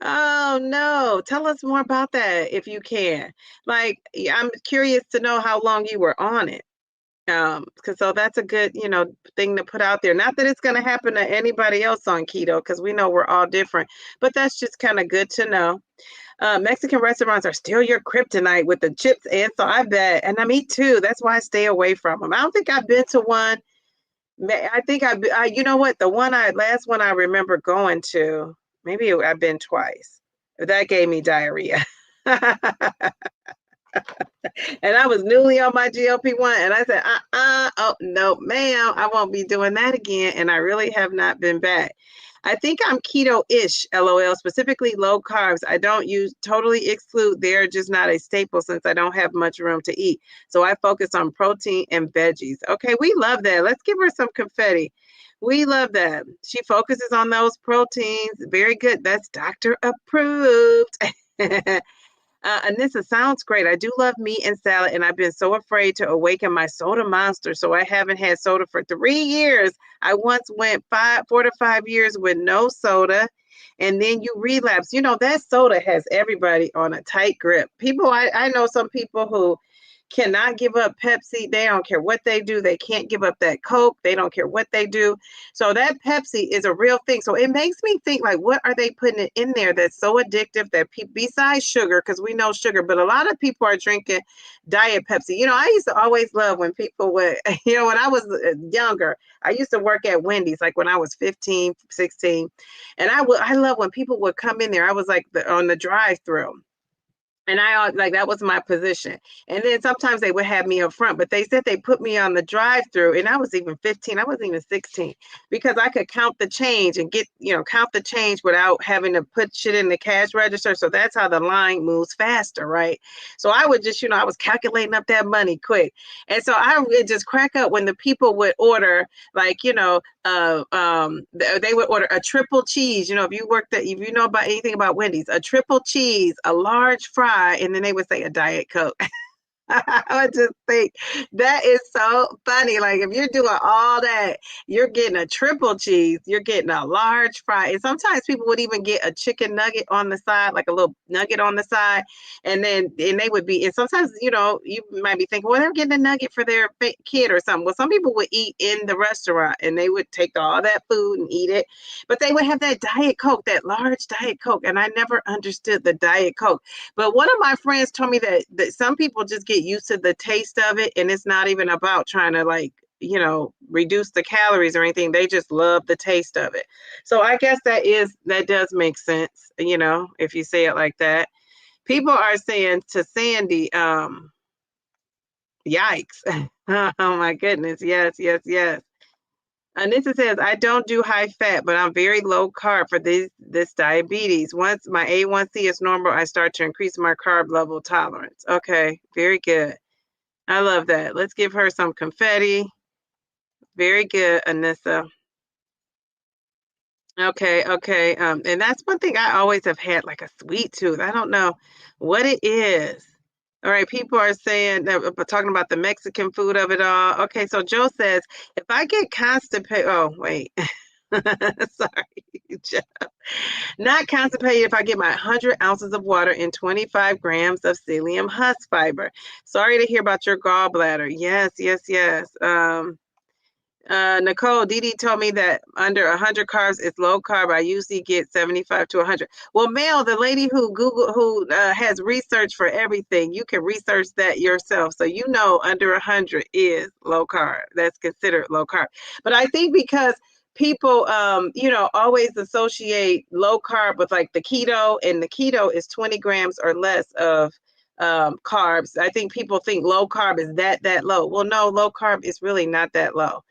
Oh, no. Tell us more about that if you can. Like, I'm curious to know how long you were on it. 'Cause so that's a good, thing to put out there. Not that it's gonna happen to anybody else on keto, because we know we're all different, but that's just kinda good to know. Mexican restaurants are still your kryptonite with the chips, and so I bet, and I me too. That's why I stay away from them. I don't think I've been to one. I think you know what? The last one I remember going to, maybe I've been twice. That gave me diarrhea. And I was newly on my GLP-1, and I said, oh, no, ma'am, I won't be doing that again. And I really have not been back. I think I'm keto-ish, LOL, specifically low carbs. I don't use totally exclude. They're just not a staple since I don't have much room to eat. So I focus on protein and veggies. Okay, we love that. Let's give her some confetti. We love that. She focuses on those proteins. Very good. That's doctor approved. Anissa, sounds great. I do love meat and salad, and I've been so afraid to awaken my soda monster, so I haven't had soda for 3 years. I once went 4 to 5 years with no soda, and then you relapse. That soda has everybody on a tight grip. I know some people who cannot give up Pepsi. They don't care what they do. They can't give up that Coke. They don't care what they do. So that Pepsi is a real thing. So it makes me think, like, what are they putting it in there that's so addictive that besides sugar, because we know sugar, but a lot of people are drinking Diet Pepsi. I used to always love when people would, when I was younger, I used to work at Wendy's, like when I was 15, 16. And I love when people would come in there. I was like on the drive-through. And like that was my position. And then sometimes they would have me up front, but they said they put me on the drive-through, and I was even 15. I wasn't even 16 because I could count the change and count the change without having to put shit in the cash register. So that's how the line moves faster, right? So I would just, I was calculating up that money quick. And so I would just crack up when the people would order, like, they would order a triple cheese. If you know about anything about Wendy's, a triple cheese, a large fry, and then they would say a Diet Coke. I would just think that is so funny. Like, if you're doing all that, you're getting a triple cheese, you're getting a large fry. And sometimes people would even get a chicken nugget on the side, like a little nugget on the side. And they would be, and sometimes, you might be thinking, well, they're getting a nugget for their kid or something. Well, some people would eat in the restaurant and they would take all that food and eat it. But they would have that Diet Coke, that large Diet Coke. And I never understood the Diet Coke. But one of my friends told me that some people just get used to the taste of it, and it's not even about trying to, like, reduce the calories or anything. They just love the taste of it. So I guess that does make sense, if you say it like that. People are saying to Sandy, yikes. Oh my goodness. Yes, yes, yes. Anissa says, I don't do high fat, but I'm very low carb for this diabetes. Once my A1C is normal, I start to increase my carb level tolerance. Okay, very good. I love that. Let's give her some confetti. Very good, Anissa. Okay, okay. And that's one thing I always have had, like a sweet tooth. I don't know what it is. All right, people are saying that talking about the Mexican food of it all. Okay, so Joe says, if I get constipated, oh wait. Sorry, Joe. Not constipated if I get my 100 ounces of water and 25 grams of psyllium husk fiber. Sorry to hear about your gallbladder. Yes, yes, yes. Nicole, Dee told me that under 100 carbs is low carb. I usually get 75 to 100. Well, Mel, the lady who has research for everything, you can research that yourself. So under 100 is low carb. That's considered low carb. But I think because people, always associate low carb with like the keto, and the keto is 20 grams or less of carbs. I think people think low carb is that low. Well, no, low carb is really not that low.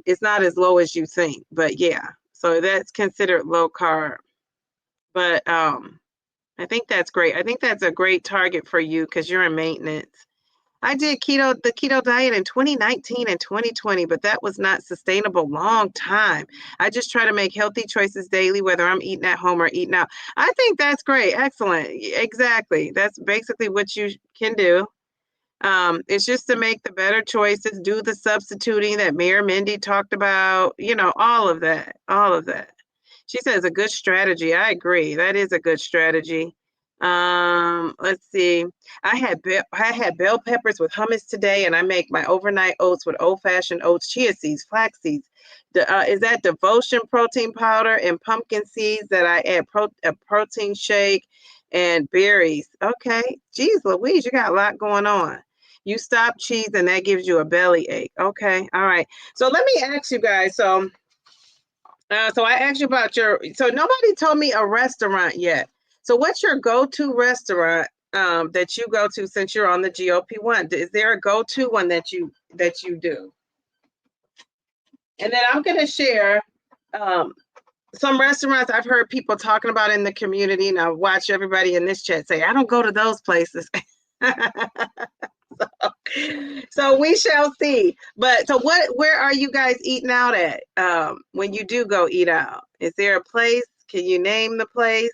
It's not as low as you think, but yeah, so that's considered low carb. But I think that's great. I think that's a great target for you because you're in maintenance. I did the keto diet in 2019 and 2020, but that was not sustainable long time. I just try to make healthy choices daily, whether I'm eating at home or eating out. I think that's great. Excellent. Exactly. That's basically what you can do. It's just to make the better choices, do the substituting that Mayor Mindy talked about, all of that, all of that. She says a good strategy. I agree. That is a good strategy. Let's see. I had bell peppers with hummus today, and I make my overnight oats with old-fashioned oats, chia seeds, flax seeds. Is that devotion protein powder and pumpkin seeds that I add a protein shake and berries. Okay. Geez, Louise, you got a lot going on. You stop cheese and that gives you a belly ache. Okay. All right. So let me ask you guys. So I asked you about so nobody told me a restaurant yet. So what's your go-to restaurant that you go to since you're on the GLP-1? Is there a go-to one that you do? And then I'm going to share some restaurants I've heard people talking about in the community, and I watch everybody in this chat say, I don't go to those places. So we shall see. But so where are you guys eating out at when you do go eat out? Is there a place? Can you name the place?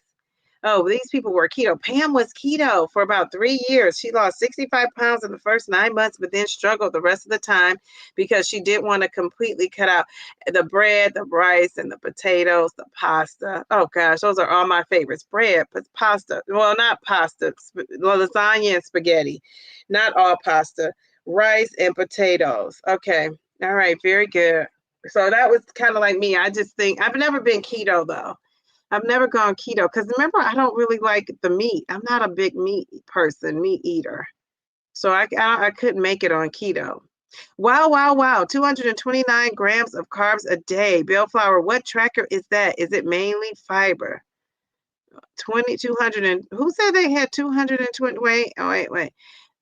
Oh, these people were keto. Pam was keto for about 3 years. She lost 65 pounds in the first 9 months, but then struggled the rest of the time because she didn't want to completely cut out the bread, the rice, and the potatoes, the pasta. Oh gosh, those are all my favorites. Bread, pasta. Well, not pasta, lasagna and spaghetti. Not all pasta. Rice and potatoes. Okay. All right. Very good. So that was kind of like me. I just think I've never been keto though. I've never gone keto because remember, I don't really like the meat. I'm not a big meat person, meat eater. So I couldn't make it on keto. Wow, wow, wow. 229 grams of carbs a day. Bellflower, what tracker is that? Is it mainly fiber? 200 and who said they had 220? Wait.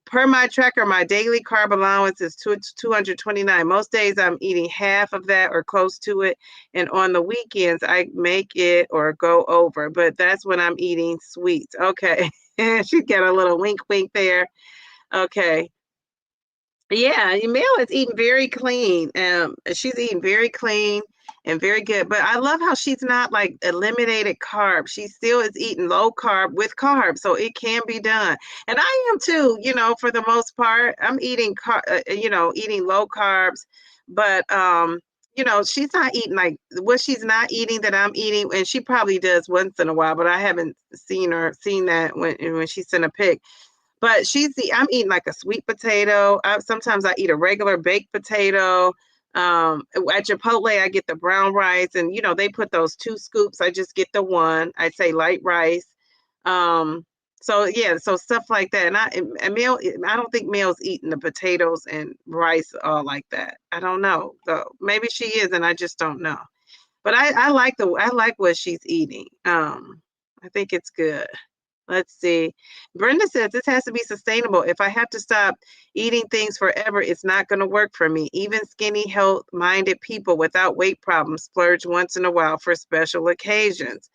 Per my tracker, my daily carb allowance is 229. Most days I'm eating half of that or close to it. And on the weekends, I make it or go over. But that's when I'm eating sweets. Okay. She got a little wink, wink there. Okay. Yeah, Emil is eating very clean. She's eating very clean and very good. But I love how she's not like eliminated carbs. She still is eating low carb with carbs, so it can be done. And I am too. For the most part, I'm eating eating low carbs, but she's not eating like what she's not eating that I'm eating, and she probably does once in a while, but I haven't seen that when she sent a pic. But I'm eating like a sweet potato. Sometimes I eat a regular baked potato. At Chipotle, I get the brown rice, and they put those 2 scoops. I just get the one. I say light rice. So yeah, so stuff like that. And Mel, I don't think Mel's eating the potatoes and rice all like that. I don't know. So maybe she is, and I just don't know. But I like what she's eating. I think it's good. Let's see. Brenda says this has to be sustainable. If I have to stop eating things forever, it's not going to work for me. Even skinny, health-minded people without weight problems splurge once in a while for special occasions.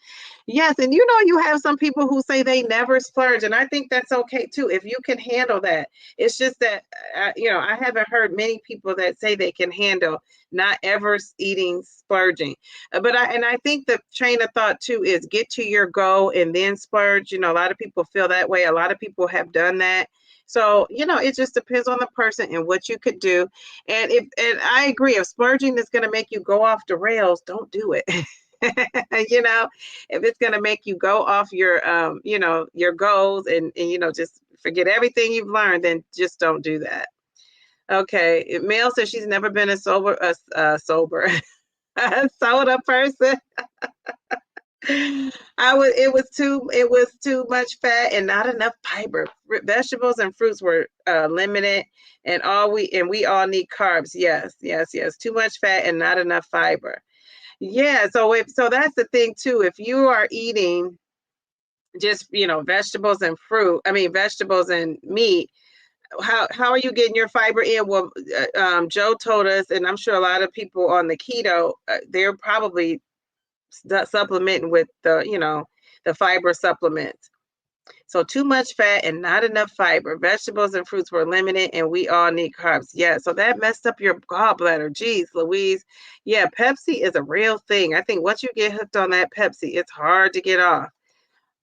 Yes, and you have some people who say they never splurge, and I think that's okay too if you can handle that. It's just that I haven't heard many people that say they can handle not ever eating splurging. But I think the train of thought too is get to your goal and then splurge. A lot of people feel that way. A lot of people have done that. So, it just depends on the person and what you could do. And I agree, if splurging is going to make you go off the rails, don't do it. If it's going to make you go off your your goals and just forget everything you've learned, then just don't do that. Okay. Mel says she's never been a sober soda person. It was too much fat and not enough fiber. Vegetables and fruits were limited, and we all need carbs. Yes. Too much fat and not enough fiber. Yeah, so that's the thing too. If you are eating just vegetables and vegetables and meat, how are you getting your fiber in? Well, Joe told us, and I'm sure a lot of people on the keto, they're probably supplementing with the fiber supplements. So too much fat and not enough fiber. Vegetables and fruits were limited, and we all need carbs. Yeah, so that messed up your gallbladder. Geez, Louise. Yeah, Pepsi is a real thing. I think once you get hooked on that Pepsi, it's hard to get off.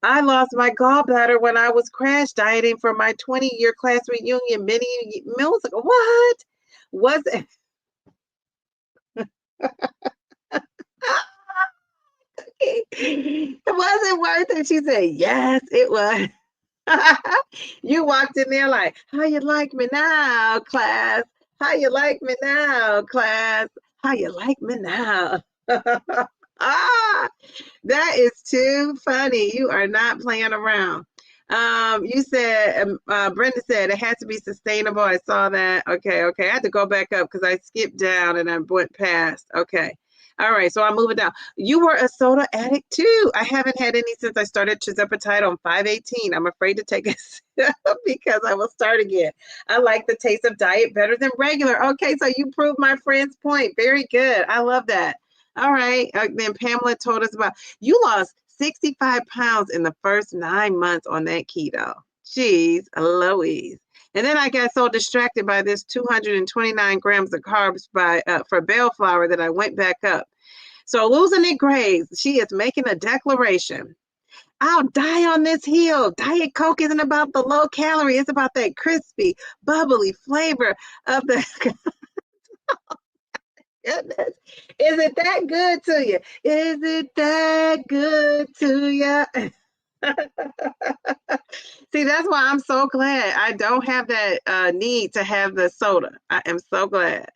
I lost my gallbladder when I was crash dieting for my 20-year class reunion many months ago. What? Was it? It wasn't worth it. She said, yes, it was. You walked in there like, how you like me now, class? How you like me now, class? How you like me now? Ah, that is too funny. You are not playing around. You said, Brenda said it has to be sustainable. I saw that. Okay, okay. I had to go back up because I skipped down and I went past. Okay. All right, so I'm moving down. You were a soda addict too. I haven't had any since I started Tirzepatide on 5/18. I'm afraid to take a sip because I will start again. I like the taste of diet better than regular. Okay, so you proved my friend's point. Very good. I love that. All right. Then Pamela told us about you lost 65 pounds in the first 9 months on that keto. Jeez, Louise. And then I got so distracted by this 229 grams of carbs for bellflower that I went back up. So losing it Graves, she is making a declaration. I'll die on this hill. Diet Coke isn't about the low calorie. It's about that crispy, bubbly flavor of the goodness. Is it that good to you? Is it that good to you? See, that's why I'm so glad I don't have that need to have the soda. I am so glad.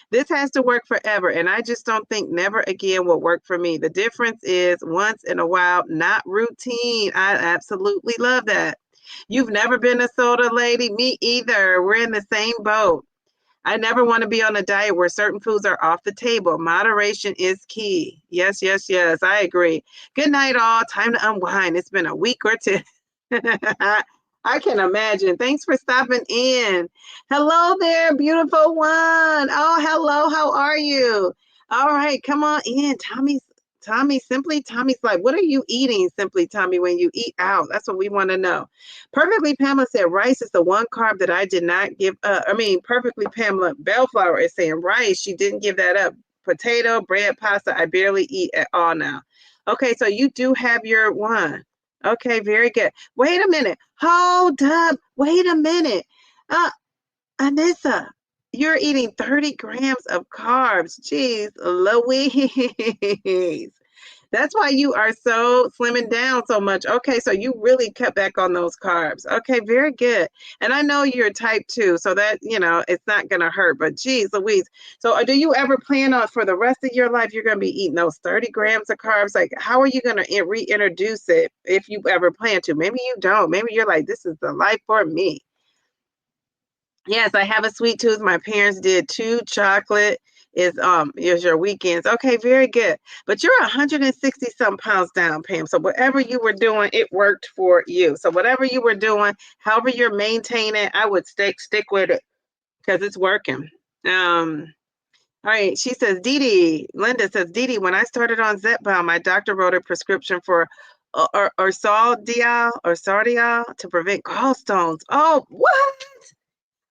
This has to work forever, and I just don't think never again will work for me. The difference is once in a while, not routine. I absolutely love that. You've never been a soda lady? Me either. We're in the same boat. I never want to be on a diet where certain foods are off the table. Moderation is key. Yes, yes, yes. I agree. Good night, all. Time to unwind. It's been a week or two. I can imagine. Thanks for stopping in. Hello there, beautiful one. Oh, hello. How are you? All right, come on in. Tommy's like, what are you eating, Simply Tommy, when you eat out? That's what we want to know. Perfectly Pamela said rice is the one carb that I did not give up. Perfectly Pamela Bellflower is saying rice. She didn't give that up. Potato, bread, pasta, I barely eat at all now. Okay, so you do have your one. Okay, very good. Wait a minute. Hold up. Wait a minute. Anissa, you're eating 30 grams of carbs. Jeez, Louise. That's why you are so slimming down so much. Okay, so you really cut back on those carbs. Okay, very good. And I know you're type 2, so that, it's not going to hurt. But geez, Louise. So do you ever plan on for the rest of your life, you're going to be eating those 30 grams of carbs? Like, how are you going to reintroduce it if you ever plan to? Maybe you don't. Maybe you're like, this is the life for me. Yes, I have a sweet tooth. My parents did too. Chocolate is your weekends. Okay, very good. But you're 160 some pounds down, Pam. So whatever you were doing, it worked for you. So whatever you were doing, however you're maintaining, I would stick with it because it's working. All right, she says, Linda says, Dee, when I started on zEepbound, my doctor wrote a prescription for Sardial to prevent gallstones. Oh, what?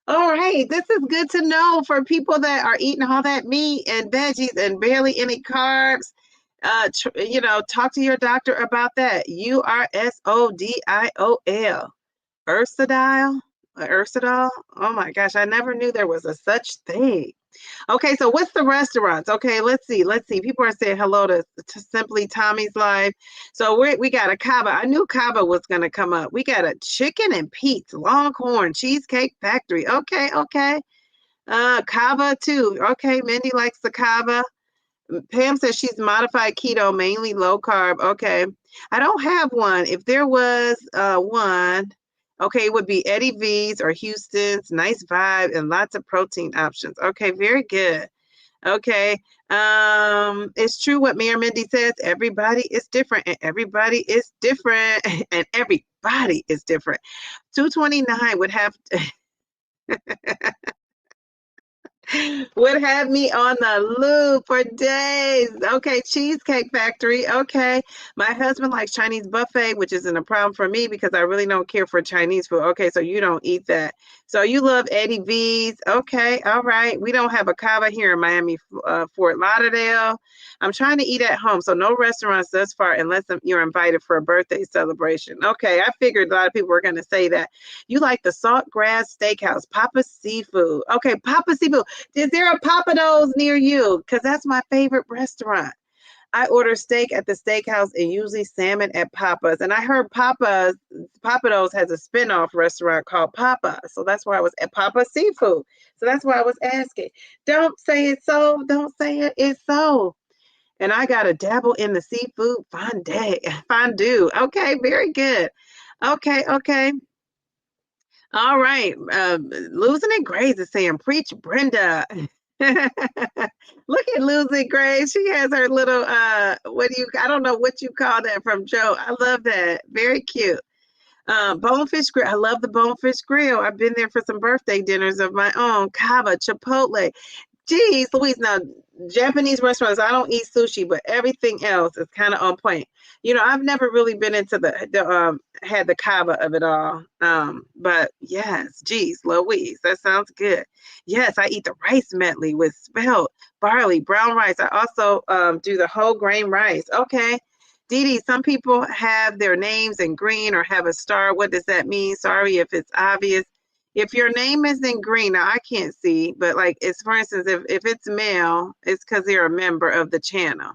All right, this is good to know for people that are eating all that meat and veggies and barely any carbs. Talk to your doctor about that. Ursodiol. Ursodiol. Oh my gosh, I never knew there was a such thing. Okay, so what's the restaurants? Okay, let's see. People are saying hello to Simply Tommy's Live. So we got a Cava. I knew Cava was going to come up. We got a Chicken and Pete's Longhorn Cheesecake Factory. Okay. Cava too. Okay, Mindy likes the Cava. Pam says she's modified keto, mainly low carb. Okay, I don't have one. If there was one, okay, it would be Eddie V's or Houston's. Nice vibe and lots of protein options. Okay, very good. Okay, it's true what Mayor Mindy says. Everybody is different, and everybody is different, and everybody is different. 229 would have. Would have me on the loop for days. Okay, Cheesecake Factory. Okay. My husband likes Chinese buffet, which isn't a problem for me because I really don't care for Chinese food. Okay, so you don't eat that. So you love Eddie V's. Okay, all right. We don't have a Cava here in Miami, Fort Lauderdale. I'm trying to eat at home, so no restaurants thus far unless you're invited for a birthday celebration. Okay, I figured a lot of people were going to say that. You like the Saltgrass Steakhouse, Papa Seafood. Okay, Papa Seafood. Is there a Papados near you? Because that's my favorite restaurant. I order steak at the steakhouse and usually salmon at Papa's. And I heard Papados has a spinoff restaurant called Papa. So that's why I was at Papa Seafood. So that's why I was asking. Don't say it's so. Don't say it. It's so. And I got to dabble in the seafood fondue. Okay, very good. Okay, okay. All right. Losing It Grace is saying, preach Brenda. Look at Losing Grace. She has her little I don't know what you call that from Joe. I love that. Very cute. Bonefish Grill. I love the Bonefish Grill. I've been there for some birthday dinners of my own. Cava, Chipotle. Geez, Louise, now Japanese restaurants, I don't eat sushi, but everything else is kind of on point. You know, I've never really been into the had the kava of it all. But yes, geez, Louise, that sounds good. Yes, I eat the rice medley with spelt, barley, brown rice. I also do the whole grain rice. Okay. Dee Dee, some people have their names in green or have a star. What does that mean? Sorry if it's obvious. If your name is in green, now I can't see, but like it's for instance, if it's male, it's because they're a member of the channel.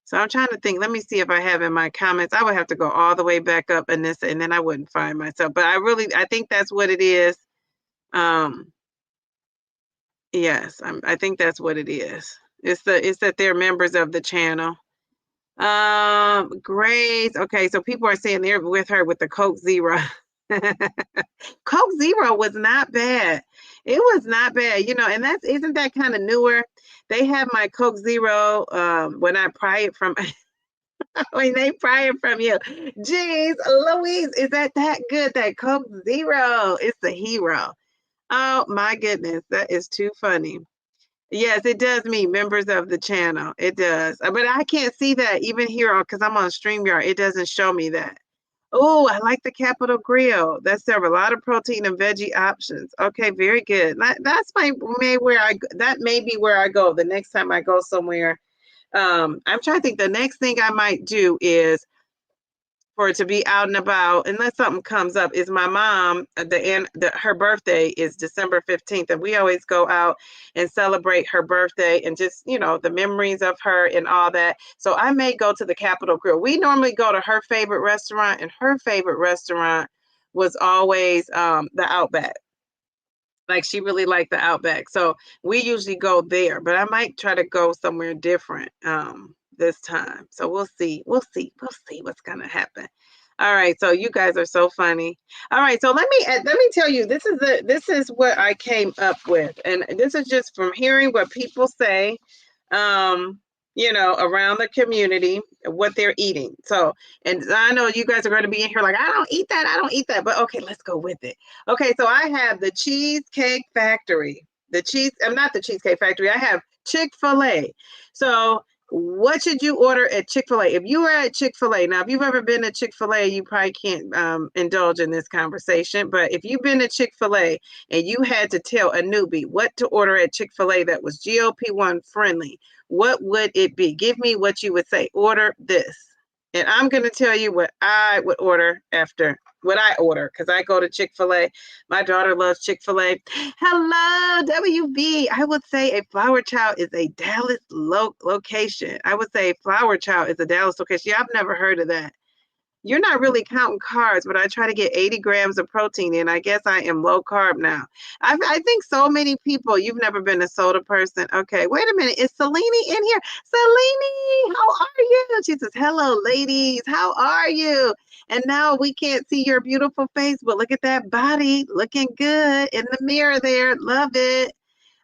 So I'm trying to think. Let me see if I have in my comments. I would have to go all the way back up in this, and then I wouldn't find myself. But I think that's what it is. Yes, I think that's what it is. It's that they're members of the channel. Grace. Okay, so people are saying they're with her with the Coke Zero. Coke Zero was not bad. It was not bad, you know, and isn't that kind of newer? They have my Coke Zero when I pry it from when they pry it from you. Jeez, Louise, is that good? That Coke Zero is the hero. Oh my goodness, that is too funny. Yes, it does mean members of the channel. It does. But I can't see that even here because I'm on StreamYard. It doesn't show me that. Oh, I like the Capital Grill. That serve a lot of protein and veggie options. Okay, very good. That may be where I go the next time I go somewhere. I'm trying to think. The next thing I might do is for it to be out and about, unless something comes up, is my mom. Her birthday is December 15th, and we always go out and celebrate her birthday and just, you know, the memories of her and all that. So I may go to the Capitol Grill. We normally go to her favorite restaurant, and her favorite restaurant was always the Outback. Like she really liked the Outback. So we usually go there, but I might try to go somewhere different this time. So we'll see. We'll see what's gonna happen. All right. So you guys are so funny. All right. So let me tell you, this is what I came up with. And this is just from hearing what people say. You know, around the community, what they're eating. So, and I know you guys are going to be in here like, I don't eat that. But okay, let's go with it. Okay, so I have the Cheesecake Factory. I'm not the Cheesecake Factory. I have Chick-fil-A. So what should you order at Chick-fil-A? If you are at Chick-fil-A, now, if you've ever been to Chick-fil-A, you probably can't indulge in this conversation. But if you've been to Chick-fil-A and you had to tell a newbie what to order at Chick-fil-A that was GLP-1 friendly, what would it be? Give me what you would say. Order this. And I'm going to tell you what I would order after what I order because I go to Chick-fil-A. My daughter loves Chick-fil-A. Hello, WB. I would say a Flower Child is a Dallas location. I would say Flower Child is a Dallas location. Yeah, I've never heard of that. You're not really counting carbs, but I try to get 80 grams of protein in. I guess I am low carb now. I think so many people, you've never been a soda person. Okay, wait a minute. Is Selene in here? Selene, how are you? She says, hello, ladies. How are you? And now we can't see your beautiful face, but look at that body looking good in the mirror there. Love it.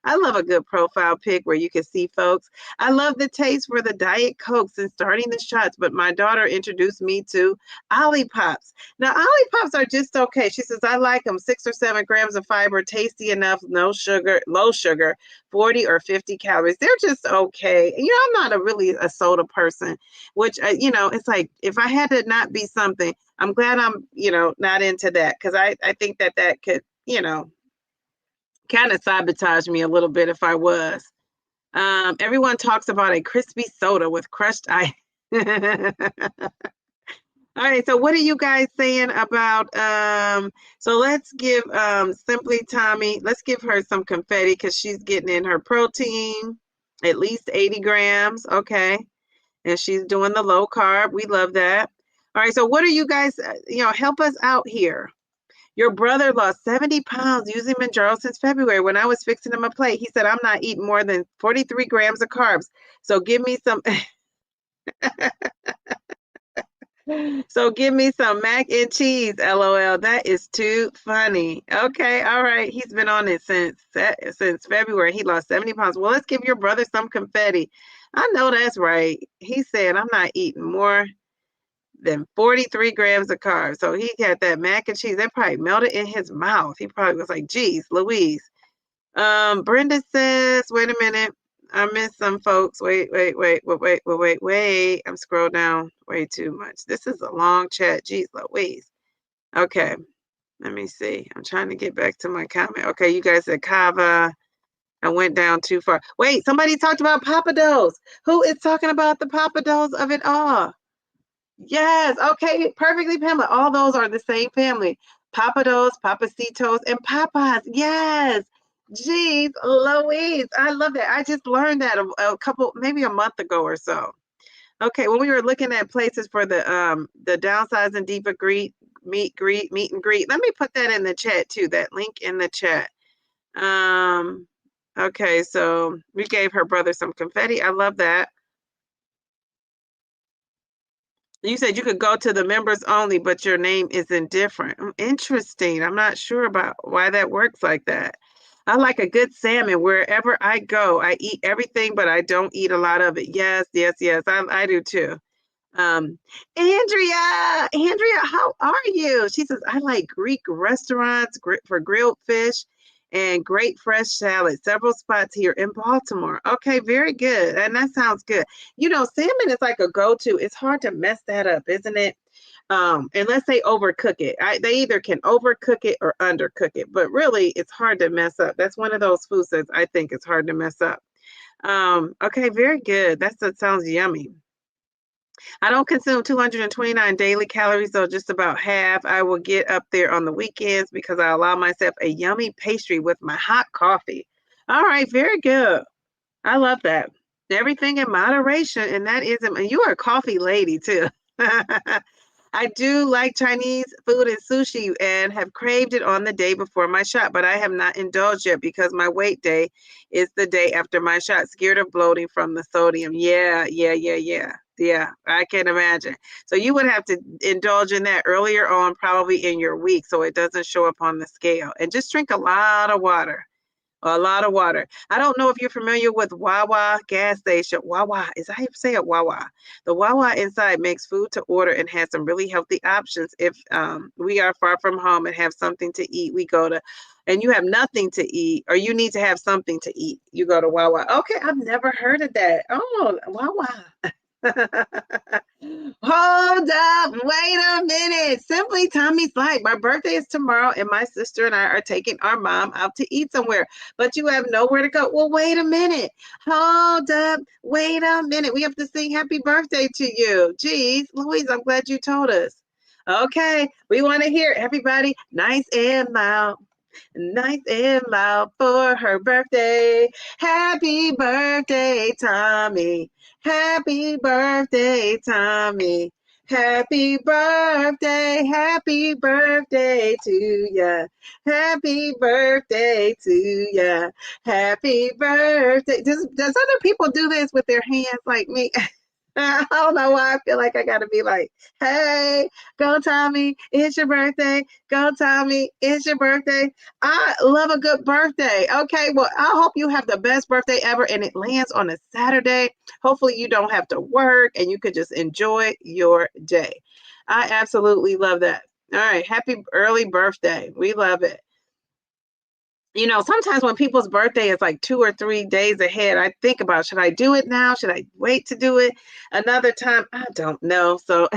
I love a good profile pic where you can see folks. I love the taste for the Diet Cokes and starting the shots, but my daughter introduced me to Olipop. Now, Olipop are just okay. She says, I like them 6 or 7 grams of fiber, tasty enough, no sugar, low sugar, 40 or 50 calories. They're just okay. You know, I'm not really a soda person, which, you know, it's like if I had to not be something, I'm glad I'm, you know, not into that because I think that could, you know, kind of sabotage me a little bit if I was. Everyone talks about a crispy soda with crushed ice. All right, so what are you guys saying about so let's give Simply Tommy, let's give her some confetti because she's getting in her protein, at least 80 grams. Okay. and she's doing the low carb. We love that. All right, so what are you guys, help us out here. Your brother lost 70 pounds using Mounjaro since February. When I was fixing him a plate, he said, I'm not eating more than 43 grams of carbs. So give me some. So give me some mac and cheese, LOL. That is too funny. Okay, all right. He's been on it since February. He lost 70 pounds. Well, let's give your brother some confetti. I know that's right. He said, I'm not eating more than 43 grams of carbs. So he had that mac and cheese. That probably melted in his mouth. He probably was like, geez, Louise. Brenda says, wait a minute. I missed some folks. Wait. I'm scrolling down way too much. This is a long chat. Geez Louise. Okay. Let me see. I'm trying to get back to my comment. Okay, you guys said Kava. I went down too far. Wait, somebody talked about Papados. Who is talking about the Papados of it all? Yes. Okay, perfectly, Pamela. All those are the same family. Papados, Papacitos, and Papas. Yes. Jeez, Louise, I love that. I just learned that a couple, maybe a month ago or so. Okay, when we were looking at places for the Downsizing Diva meet and greet. Let me put that in the chat too. That link in the chat. Okay, so we gave her brother some confetti. I love that. You said you could go to the members only, but your name isn't different. Interesting. I'm not sure about why that works like that. I like a good salmon wherever I go. I eat everything, but I don't eat a lot of it. Yes. I do too. Andrea, how are you? She says, I like Greek restaurants for grilled fish and great fresh salad. Several spots here in Baltimore. Okay, very good. And that sounds good. Salmon is like a go-to. It's hard to mess that up, isn't it? Unless they overcook it. They either can overcook it or undercook it, but really it's hard to mess up. That's one of those foods that I think it's hard to mess up. Okay, very good. That sounds yummy. I don't consume 229 daily calories, so just about half. I will get up there on the weekends because I allow myself a yummy pastry with my hot coffee. All right, very good. I love that. Everything in moderation, and that isn't. You are a coffee lady too. I do like Chinese food and sushi and have craved it on the day before my shot, but I have not indulged yet because my weight day is the day after my shot. Scared of bloating from the sodium. Yeah, I can imagine. So you would have to indulge in that earlier on, probably in your week, so it doesn't show up on the scale. And just drink a lot of water. A lot of water. I don't know if you're familiar with Wawa gas station. Wawa, is how you say it? Wawa. The Wawa inside makes food to order and has some really healthy options. If we are far from home and have something to eat, we go to, and you have nothing to eat, or you need to have something to eat, you go to Wawa. Okay, I've never heard of that. Oh, Wawa. Hold up, wait a minute. Simply Tommy's Light. My birthday is tomorrow, and my sister and I are taking our mom out to eat somewhere, but you have nowhere to go. Well, wait a minute. Hold up, wait a minute. We have to sing happy birthday to you. Geez, Louise, I'm glad you told us. Okay, we want to hear everybody nice and loud. Nice and loud for her birthday. Happy birthday, Tommy. Happy birthday, Tommy. Happy birthday to ya. Happy birthday to ya. Happy birthday. Does other people do this with their hands like me? I don't know why I feel like I gotta be like, hey, go Tommy, it's your birthday. Go Tommy, it's your birthday. I love a good birthday. Okay, well, I hope you have the best birthday ever and it lands on a Saturday. Hopefully you don't have to work and you could just enjoy your day. I absolutely love that. All right, happy early birthday. We love it. Sometimes when people's birthday is like 2 or 3 days ahead, I think about, should I do it now? Should I wait to do it another time? I don't know. So,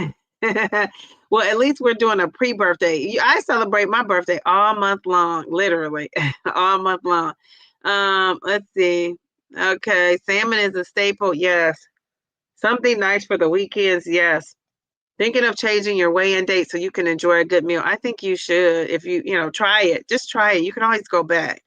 well, at least we're doing a pre-birthday. I celebrate my birthday all month long, literally all month long. Let's see. Okay. Salmon is a staple. Yes. Something nice for the weekends. Yes. Thinking of changing your weigh-in date so you can enjoy a good meal. I think you should. If you try it. Just try it. You can always go back.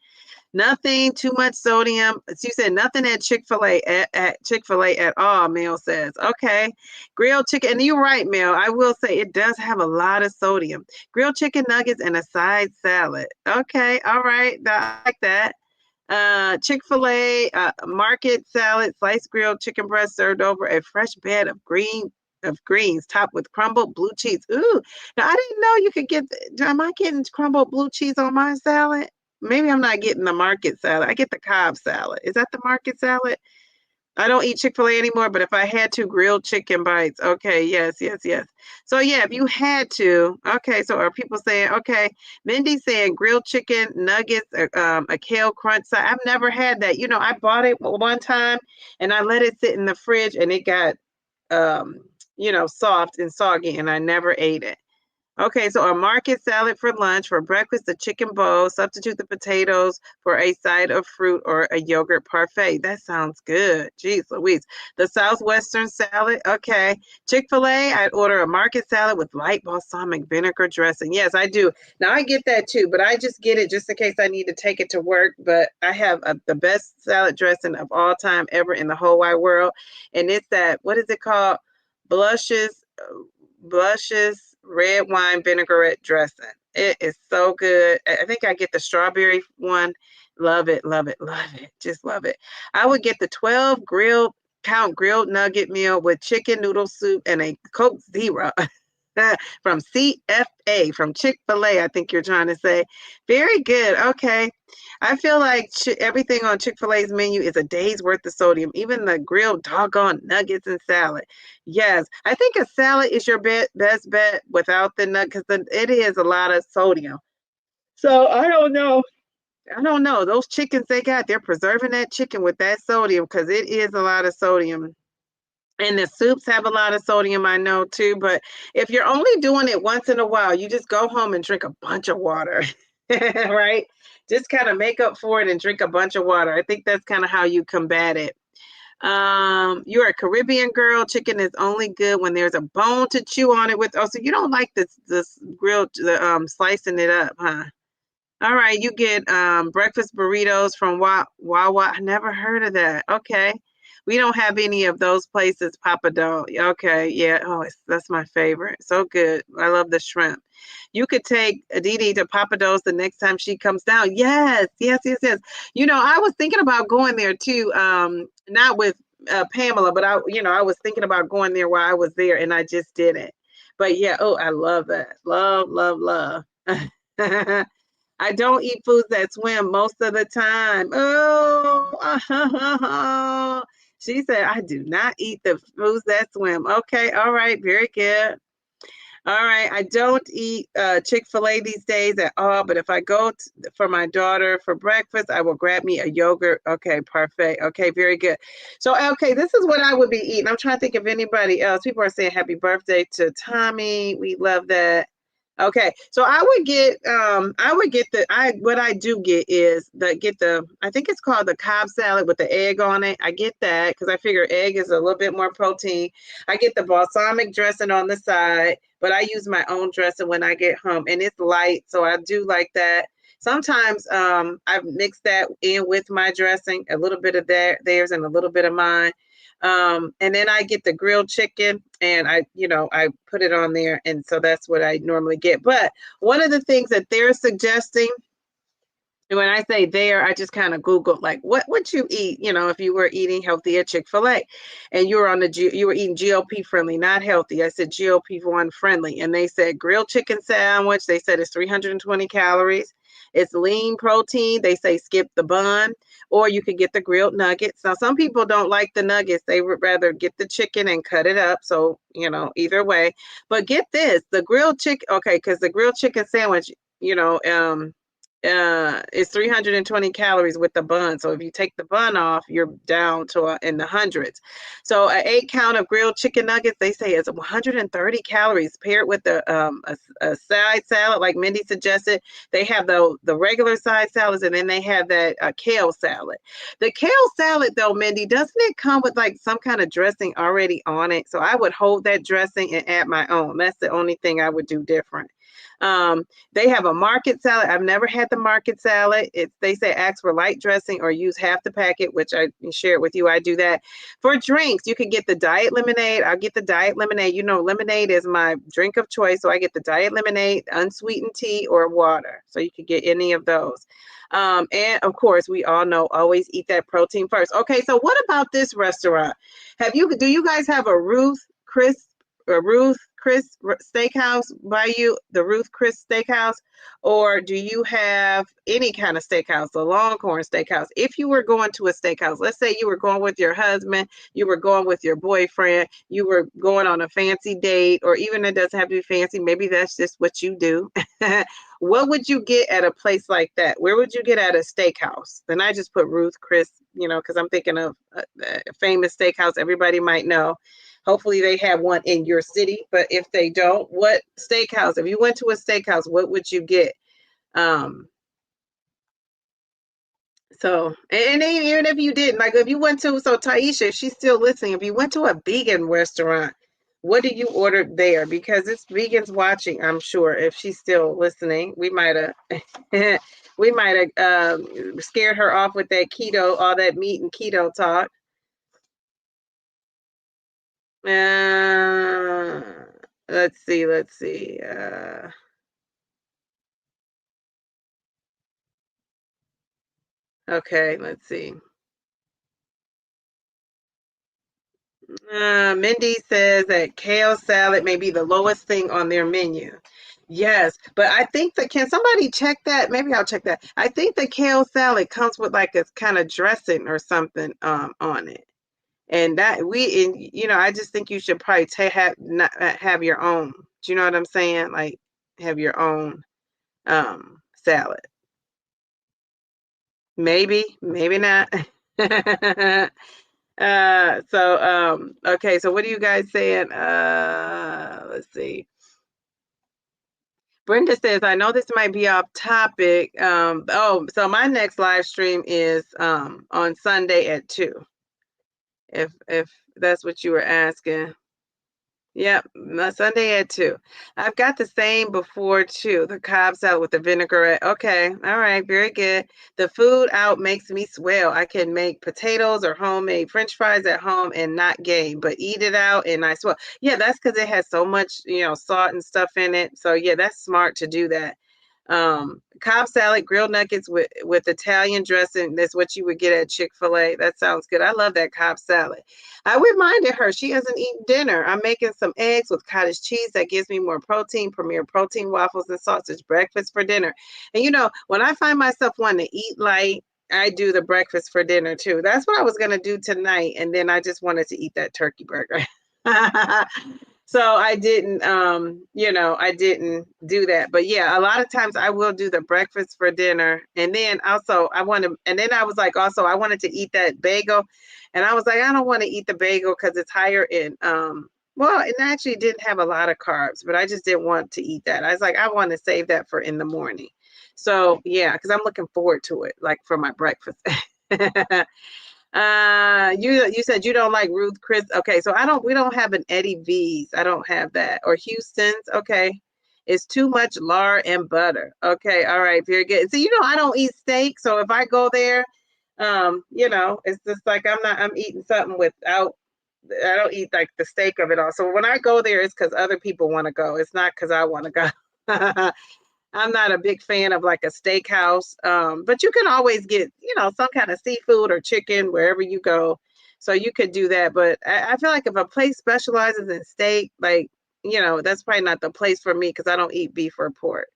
Nothing too much sodium. She said nothing at Chick-fil-A at Chick-fil-A at all, Mel says. Okay. Grilled chicken. And you're right, Mel. I will say it does have a lot of sodium. Grilled chicken nuggets and a side salad. Okay. All right. I like that. Chick-fil-A market salad, sliced grilled chicken breast served over a fresh bed of greens topped with crumbled blue cheese. Ooh, now I didn't know you could get. Am I getting crumbled blue cheese on my salad? Maybe I'm not getting the market salad. I get the Cobb salad. Is that the market salad? I don't eat Chick-fil-A anymore, but if I had to, grilled chicken bites. Okay, yes, yes, yes. So yeah, if you had to, okay, so are people saying, okay, Mindy's saying grilled chicken nuggets, a kale crunch side. I've never had that. You know, I bought it one time and I let it sit in the fridge and it got, soft and soggy and I never ate it. Okay, so a market salad for lunch. For breakfast, a chicken bowl. Substitute the potatoes for a side of fruit or a yogurt parfait. That sounds good. Jeez Louise. The Southwestern salad. Okay. Chick-fil-A, I'd order a market salad with light balsamic vinegar dressing. Yes, I do. Now, I get that too, but I just get it just in case I need to take it to work. But I have the best salad dressing of all time ever in the whole wide world. And it's that, what is it called? Blushes red wine vinaigrette dressing. It is so good. I think I get the strawberry one. Love it, love it, love it. Just love it. I would get the 12 grilled nugget meal with chicken noodle soup and a Coke Zero. From CFA, from Chick-fil-A, I think you're trying to say. Very good. Okay. I feel like everything on Chick-fil-A's menu is a day's worth of sodium, even the grilled doggone nuggets and salad. Yes. I think a salad is your best bet without the nut because it is a lot of sodium. So I don't know. I don't know. Those chickens they're preserving that chicken with that sodium because it is a lot of sodium. And the soups have a lot of sodium, I know too. But if you're only doing it once in a while, you just go home and drink a bunch of water, right? Just kind of make up for it and drink a bunch of water. I think that's kind of how you combat it. You're a Caribbean girl. Chicken is only good when there's a bone to chew on it with. Oh, so you don't like this grilled, slicing it up, huh? All right, you get breakfast burritos from Wawa. I never heard of that. Okay. We don't have any of those places, Papa Dough. Okay, yeah. Oh, that's my favorite. So good. I love the shrimp. You could take Dee to Papa Do's the next time she comes down. Yes, yes, yes, yes. You know, I was thinking about going there too. Not with Pamela, but I was thinking about going there while I was there, and I just didn't. But yeah, oh, I love that. Love, love, love. I don't eat foods that swim most of the time. Oh, she said, I do not eat the foods that swim. Okay, all right, very good. All right, I don't eat Chick-fil-A these days at all, but if I go for my daughter for breakfast, I will grab me a yogurt. Okay, perfect. Okay, very good. So, okay, this is what I would be eating. I'm trying to think of anybody else. People are saying happy birthday to Tommy. We love that. Okay, so I would get what I do get is I think it's called the Cobb salad with the egg on it. I get that because I figure egg is a little bit more protein. I get the balsamic dressing on the side, but I use my own dressing when I get home and it's light, so I do like that. Sometimes I've mixed that in with my dressing, a little bit of theirs and a little bit of mine. And then I get the grilled chicken and I put it on there. And so that's what I normally get. But one of the things that they're suggesting, and when I say there, I just kind of Googled like what would you eat, if you were eating healthy at Chick-fil-A and you were you were eating GLP friendly, not healthy. I said GLP-1 friendly. And they said grilled chicken sandwich. They said it's 320 calories. It's lean protein. They say skip the bun, or you could get the grilled nuggets. Now, some people don't like the nuggets. They would rather get the chicken and cut it up. So, either way. But get this, the grilled chicken, okay, because the grilled chicken sandwich, it's 320 calories with the bun. So if you take the bun off, you're down to in the hundreds. So an 8 count of grilled chicken nuggets, they say it's 130 calories paired with a side salad, like Mindy suggested. They have the regular side salads, and then they have that kale salad. The kale salad, though, Mindy, doesn't it come with like some kind of dressing already on it? So I would hold that dressing and add my own. That's the only thing I would do different. They have a market salad. I've never had the market salad. They say ask for light dressing or use half the packet, which I shared with you. I do that. For drinks, you can get the diet lemonade. I'll get the diet lemonade. You know, lemonade is my drink of choice. So I get the diet lemonade, unsweetened tea, or water. So you can get any of those. And of course, we all know always eat that protein first. Okay, so what about this restaurant? Do you guys have a Ruth Chris Steakhouse by you, the Ruth Chris Steakhouse, or do you have any kind of steakhouse, the Longhorn Steakhouse? If you were going to a steakhouse, let's say you were going with your husband, you were going with your boyfriend, you were going on a fancy date, or even it doesn't have to be fancy, maybe that's just what you do. What would you get at a place like that? Where would you get at a steakhouse? Then I just put Ruth Chris, you know, because I'm thinking of a famous steakhouse everybody might know. Hopefully they have one in your city, but if they don't, what steakhouse? If you went to a steakhouse, what would you get? So, and even if you didn't, like if you went to, so Taisha, if she's still listening, if you went to a vegan restaurant, what do you order there? Because it's vegans watching, I'm sure. If she's still listening, we might have, we might have scared her off with that keto, all that meat and keto talk. Let's see. Okay, let's see. Mindy says that kale salad may be the lowest thing on their menu. Yes, but I think can somebody check that? Maybe I'll check that. I think the kale salad comes with like a kind of dressing or something on it. And you know, I just think you should probably have your own. Do you know what I'm saying? Like have your own salad. Maybe, maybe not. Okay, so what are you guys saying? Let's see. Brenda says, I know this might be off topic. So my next live stream is on Sunday at 2. If that's what you were asking. Yep, Sunday at 2. I've got the same before too. The Cobb salad with the vinaigrette. Okay, all right, very good. The food out makes me swell. I can make potatoes or homemade French fries at home and not gain, but eat it out and I swell. Yeah, that's because it has so much, you know, salt and stuff in it. So yeah, that's smart to do that. Cobb salad, grilled nuggets with Italian dressing. That's what you would get at Chick-fil-A. That sounds good. I love that Cobb salad. I reminded her she hasn't eaten dinner. I'm making some eggs with cottage cheese that gives me more protein, Premier protein waffles and sausage, breakfast for dinner. And you know, when I find myself wanting to eat light, I do the breakfast for dinner too. That's what I was going to do tonight. And then I just wanted to eat that turkey burger. So I didn't, you know, I didn't do that. But yeah, a lot of times I will do the breakfast for dinner. And then also and then I was like, also, I wanted to eat that bagel. And I was like, I don't want to eat the bagel because it's higher in, well, it actually didn't have a lot of carbs, but I just didn't want to eat that. I was like, I want to save that for in the morning. So yeah, because I'm looking forward to it, like for my breakfast. You said you don't like Ruth Chris. Okay, so we don't have an Eddie V's. I don't have that. Or Houston's. Okay. It's too much lard and butter. Okay, all right, very good. So you know I don't eat steak, so if I go there, you know, it's just like I'm eating something without I don't eat like the steak of it all. So when I go there, it's because other people want to go. It's not because I want to go. I'm not a big fan of like a steakhouse, but you can always get, you know, some kind of seafood or chicken wherever you go. So you could do that. But I feel like if a place specializes in steak, like, you know, that's probably not the place for me because I don't eat beef or pork.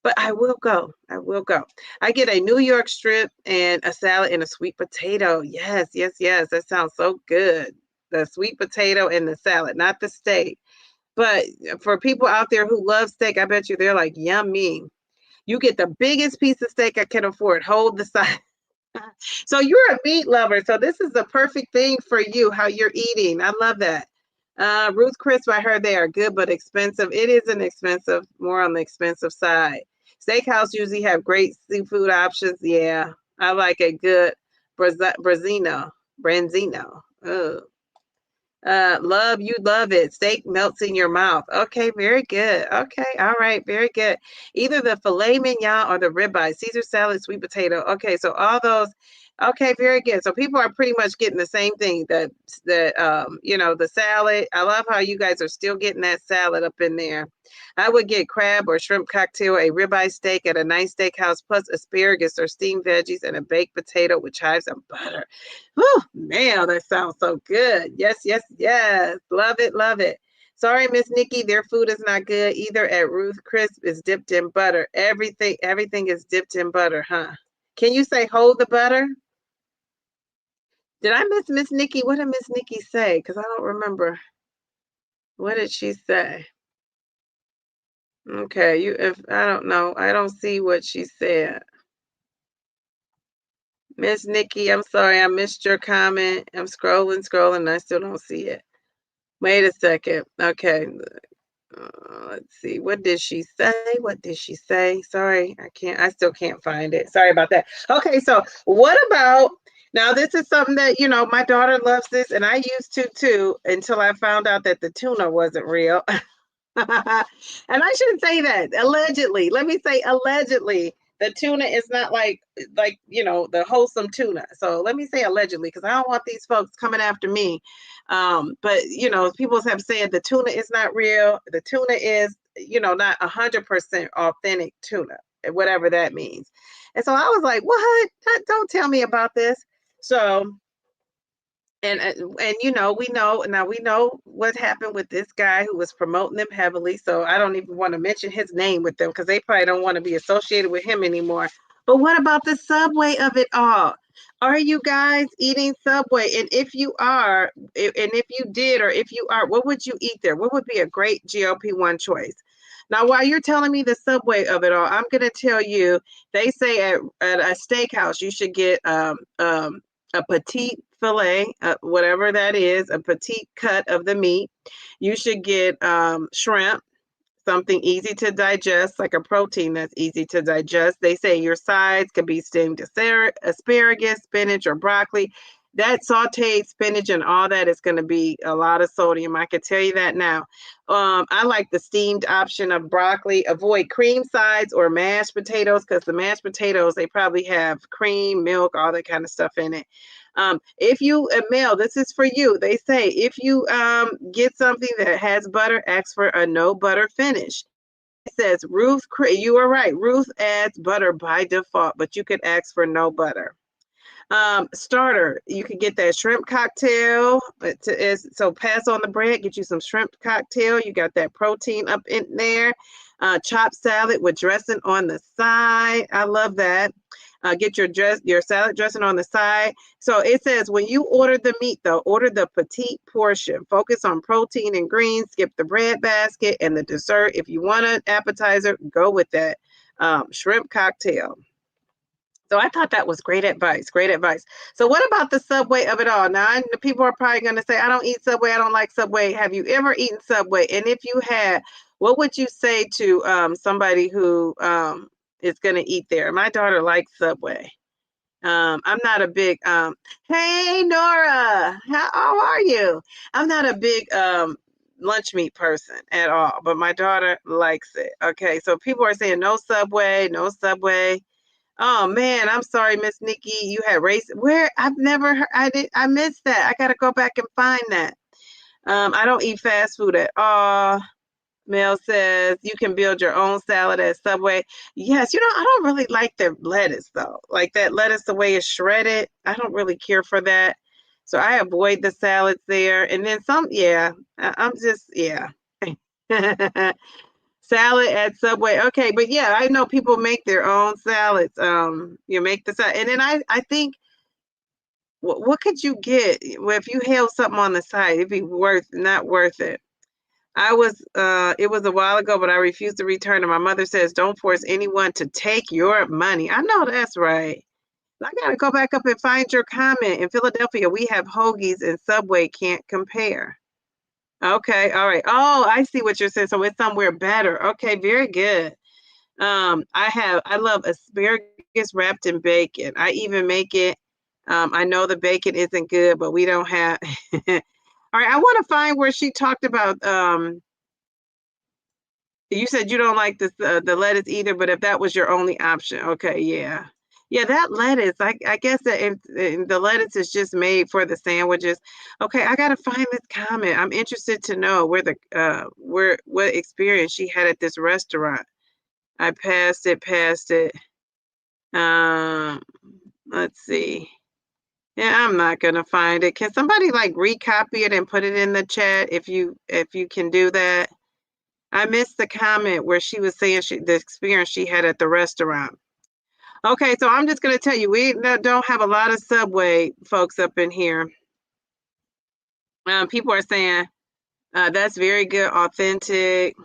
But I will go. I will go. I get a New York strip and a salad and a sweet potato. Yes, yes, yes. That sounds so good. The sweet potato and the salad, not the steak. But for people out there who love steak, I bet you they're like, yummy. You get the biggest piece of steak I can afford. Hold the side. So you're a meat lover. So this is the perfect thing for you, how you're eating. I love that. Ruth Chris, I heard they are good but expensive. It isn't expensive, more on the expensive side. Steakhouse usually have great seafood options. Yeah, I like a good branzino. Ugh. Love, you love it. Steak melts in your mouth. Okay, very good. Okay, all right, very good. Either the filet mignon or the ribeye, Caesar salad, sweet potato. Okay, so all those. Okay, very good. So people are pretty much getting the same thing. The salad. I love how you guys are still getting that salad up in there. I would get crab or shrimp cocktail, a ribeye steak at a nice steakhouse, plus asparagus or steamed veggies and a baked potato with chives and butter. Oh, man, that sounds so good. Yes, yes, yes. Love it, love it. Sorry, Miss Nikki, their food is not good either. At Ruth Crisp is dipped in butter. Everything is dipped in butter, huh? Can you say hold the butter? Did I miss Miss Nikki? What did Miss Nikki say? Because I don't remember. What did she say? Okay, if I don't know. I don't see what she said. Miss Nikki, I'm sorry, I missed your comment. I'm scrolling, I still don't see it. Wait a second. Okay. Let's see. What did she say? What did she say? Sorry, I still can't find it. Sorry about that. Okay, so what about now? This is something that, my daughter loves this, and I used to too, until I found out that the tuna wasn't real. And I shouldn't say that. Allegedly, let me say allegedly, the tuna is not like the wholesome tuna. So let me say allegedly, because I don't want these folks coming after me. But people have said the tuna is not real. The tuna is not 100% authentic tuna, whatever that means. And so I was like, what? Don't tell me about this. So and we know what happened with this guy who was promoting them heavily. So I don't even want to mention his name with them because they probably don't want to be associated with him anymore. But what about the Subway of it all? Are you guys eating Subway? And if you are, and if you did, or if you are, what would you eat there? What would be a great GLP-1 choice? Now, while you're telling me the Subway of it all, I'm going to tell you, they say at a steakhouse, you should get a petite fillet, whatever that is, a petite cut of the meat. You should get shrimp, something easy to digest, like a protein that's easy to digest. They say your sides could be steamed asparagus, spinach, or broccoli. That sauteed spinach and all that is going to be a lot of sodium. I can tell you that now. I like the steamed option of broccoli. Avoid cream sides or mashed potatoes because the mashed potatoes, they probably have cream, milk, all that kind of stuff in it. If you, Mel, this is for you. They say if you get something that has butter, ask for a no butter finish. It says Ruth, you are right. Ruth adds butter by default, but you could ask for no butter. Starter, you can get that shrimp cocktail. So pass on the bread, get you some shrimp cocktail. You got that protein up in there. Chopped salad with dressing on the side. I love that. Get your salad dressing on the side. So it says when you order the meat, though, order the petite portion. Focus on protein and greens. Skip the bread basket and the dessert. If you want an appetizer, go with that shrimp cocktail. So I thought that was great advice. Great advice. So what about the Subway of it all? Now, people are probably going to say, I don't eat Subway. I don't like Subway. Have you ever eaten Subway? And if you had, what would you say to somebody who is going to eat there? My daughter likes Subway. I'm not a big, hey, Nora, how are you? I'm not a big lunch meat person at all, but my daughter likes it. Okay, so people are saying no Subway, no Subway. Oh man, I'm sorry, Miss Nikki. You had race where I've never heard. I missed that. I gotta go back and find that. I don't eat fast food at all. Mel says you can build your own salad at Subway. Yes, I don't really like the lettuce though. Like that lettuce, the way it's shredded, I don't really care for that. So I avoid the salads there. And then I'm just, yeah. Salad at Subway. Okay, but yeah, I know people make their own salads. You make the salad, and then I think what could you get if you held something on the side? It'd be not worth it. It was a while ago, but I refused to return it. My mother says, "Don't force anyone to take your money." I know that's right. I gotta go back up and find your comment. In Philadelphia, we have hoagies, and Subway can't compare. Okay, all right. Oh, I see what you're saying. So it's somewhere better. Okay, very good. I love asparagus wrapped in bacon. I even make it. I know the bacon isn't good, but we don't have All right, I want to find where she talked about you said you don't like this the lettuce either, but if that was your only option, okay, yeah. Yeah, that lettuce, I guess that if the lettuce is just made for the sandwiches. Okay, I gotta find this comment. I'm interested to know where the where what experience she had at this restaurant. I passed it. Um, let's see. Yeah, I'm not gonna find it. Can somebody like recopy it and put it in the chat if you can do that? I missed the comment where she was saying the experience she had at the restaurant. Okay, so I'm just going to tell you, we don't have a lot of Subway folks up in here. People are saying that's very good, authentic.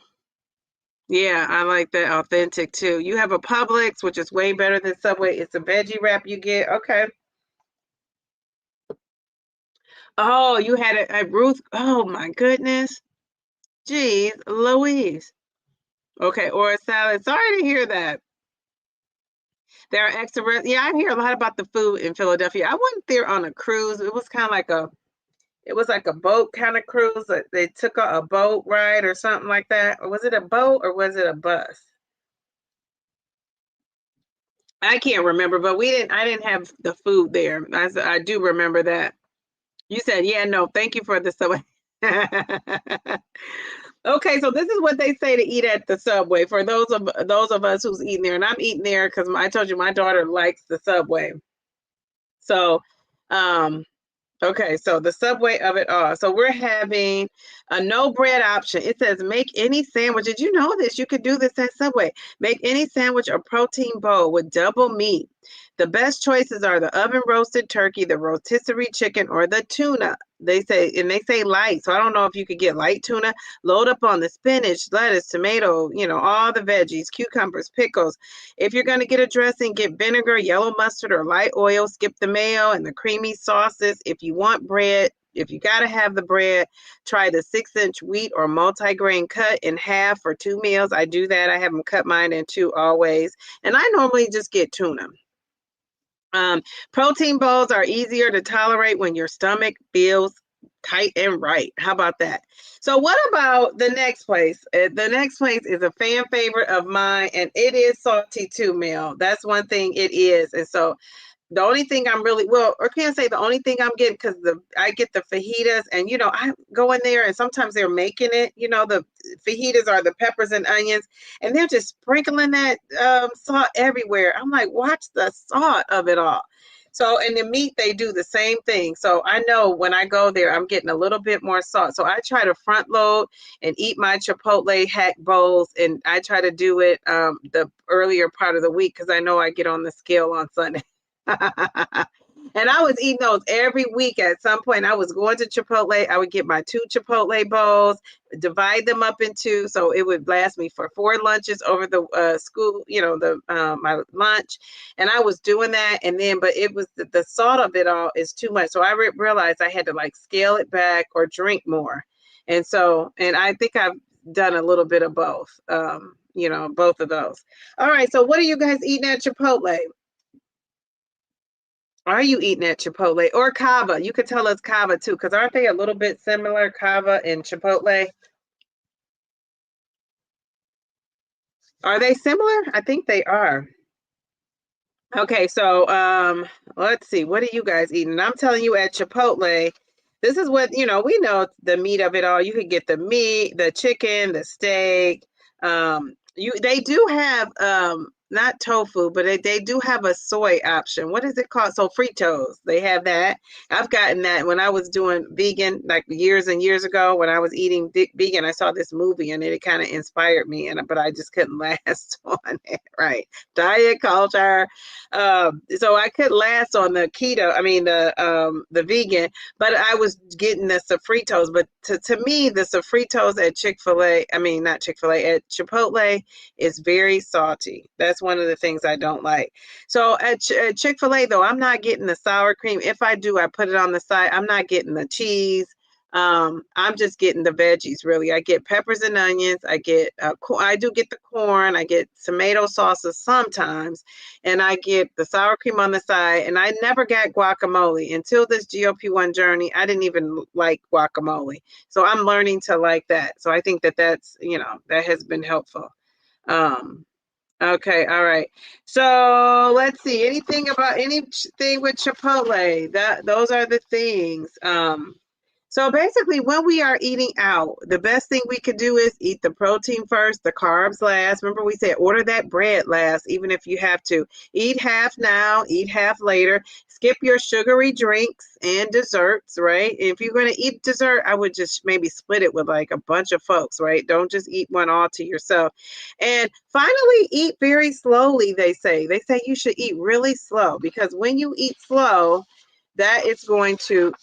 Yeah, I like that, authentic too. You have a Publix, which is way better than Subway. It's a veggie wrap you get. Okay. Oh, you had it at Ruth. Oh my goodness. Jeez, Louise. Okay, or a salad. Sorry to hear that. There are extra. Yeah, I hear a lot about the food in Philadelphia. I went there on a cruise. It was kind of like a boat kind of cruise. They took a boat ride or something like that. Or was it a boat or was it a bus? I can't remember, but I didn't have the food there. I do remember that. You said, yeah, no, thank you for the Subway. Okay, so this is what they say to eat at the Subway for those of us who's eating there, and I'm eating there because I told you my daughter likes the Subway. So, um, okay, so the Subway of it all. So we're having a no bread option. It says make any sandwich. Did you know this? You could do this at Subway. Make any sandwich or protein bowl with double meat. The best choices are the oven roasted turkey, the rotisserie chicken, or the tuna. They say light. So I don't know if you could get light tuna. Load up on the spinach, lettuce, tomato, all the veggies, cucumbers, pickles. If you're going to get a dressing, get vinegar, yellow mustard, or light oil. Skip the mayo and the creamy sauces. If you want bread, if you got to have the bread, try the 6-inch wheat or multigrain cut in half for 2 meals. I do that. I have them cut mine in 2 always. And I normally just get tuna. Protein bowls are easier to tolerate when your stomach feels tight and right. How about that? So what about the next place? The next place is a fan favorite of mine, and it is salty too, Mel. That's one thing it is. And so the only thing I'm really or can't say the only thing I'm getting because I get the fajitas, and I go in there and sometimes they're making it. The fajitas are the peppers and onions, and they're just sprinkling that salt everywhere. I'm like, watch the salt of it all. So in the meat, they do the same thing. So I know when I go there, I'm getting a little bit more salt. So I try to front load and eat my Chipotle hack bowls, and I try to do it the earlier part of the week because I know I get on the scale on Sunday. And I was eating those every week. At some point, I was going to Chipotle. I would get my 2 Chipotle bowls, divide them up into, so it would last me for 4 lunches over the school, my lunch. And I was doing that. And then, but it was the salt of it all is too much. So I realized I had to like scale it back or drink more. And I think I've done a little bit of both, both of those. All right. So what are you guys eating at Chipotle? Are you eating at Chipotle or Cava? You could tell us Cava too, because aren't they a little bit similar, Cava and Chipotle? Are they similar? I think they are. Okay, so let's see. What are you guys eating? I'm telling you at Chipotle, this is what, we know the meat of it all. You could get the meat, the chicken, the steak. They do have not tofu, but they do have a soy option. What is it called? So Fritos, they have that. I've gotten that when I was doing vegan, like years and years ago, when I was eating vegan. I saw this movie and it kind of inspired me, but I just couldn't last on it. Right, diet culture. So I could last on the keto. I mean the vegan, but I was getting the sofritos. But to me, the sofritos at Chick-fil-A, I mean not Chick-fil-A, at Chipotle is very salty. That's one of the things I don't like. So at Chick-fil-A though, I'm not getting the sour cream. If I do, I put it on the side. I'm not getting the cheese. I'm just getting the veggies, really. I get peppers and onions. I do get the corn. I get tomato sauces sometimes, and I get the sour cream on the side. And I never got guacamole until this GLP-1 journey. I didn't even like guacamole, so I'm learning to like that. So I think that's that has been helpful. Okay, all right. So let's see. Anything with Chipotle? Those are the things. So basically, when we are eating out, the best thing we could do is eat the protein first, the carbs last. Remember, we said order that bread last, even if you have to. Eat half now, eat half later. Skip your sugary drinks and desserts, right? If you're going to eat dessert, I would just maybe split it with like a bunch of folks, right? Don't just eat one all to yourself. And finally, eat very slowly, they say. They say you should eat really slow, because when you eat slow, that is going to,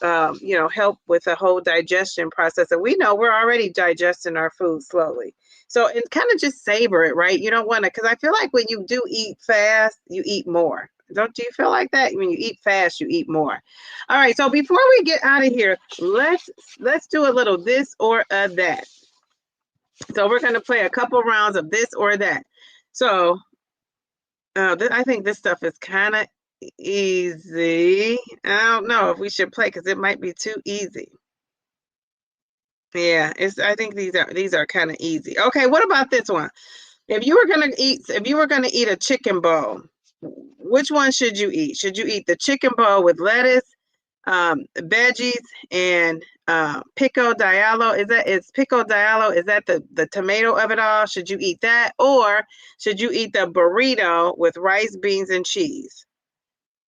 help with the whole digestion process. And we know we're already digesting our food slowly. So and kind of just savor it, right? You don't want to, because I feel like when you do eat fast, you eat more. Don't you feel like that? When you eat fast, you eat more. All right. So before we get out of here, let's do a little this or that. So we're going to play a couple rounds of this or that. So I think this stuff is kind of easy. I don't know if we should play because it might be too easy. Yeah, I think these are kind of easy. Okay, what about this one? If you were gonna eat a chicken bowl, which one should you eat? Should you eat the chicken bowl with lettuce, veggies, and pico de gallo? Is pico de gallo? Is that the tomato of it all? Should you eat that, or should you eat the burrito with rice, beans, and cheese?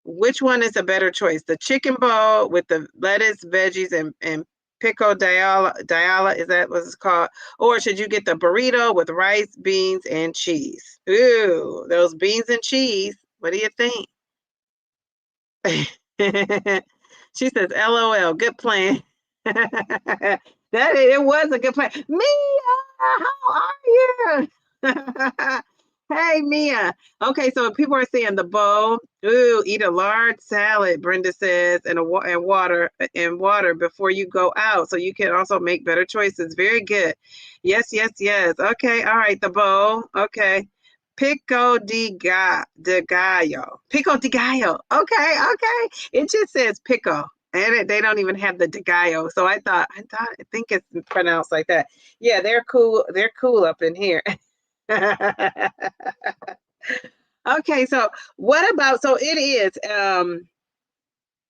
Which one is a better choice? The chicken bowl with the lettuce, veggies, and pico de gallo, is that what it's called? Or should you get the burrito with rice, beans, and cheese? Ooh, those beans and cheese. What do you think? She says, LOL, good plan. It was a good plan. Mia, how are you? Hey, Mia. Okay, so people are saying the bowl. Ooh, eat a large salad, Brenda says, and water before you go out, so you can also make better choices. Very good. Yes, yes, yes. Okay, all right, the bowl. Okay. Pico de gallo. Pico de gallo. Okay, okay. It just says pico. And they don't even have the de gallo. So I think it's pronounced like that. Yeah, they're cool. They're cool up in here. Okay, so it is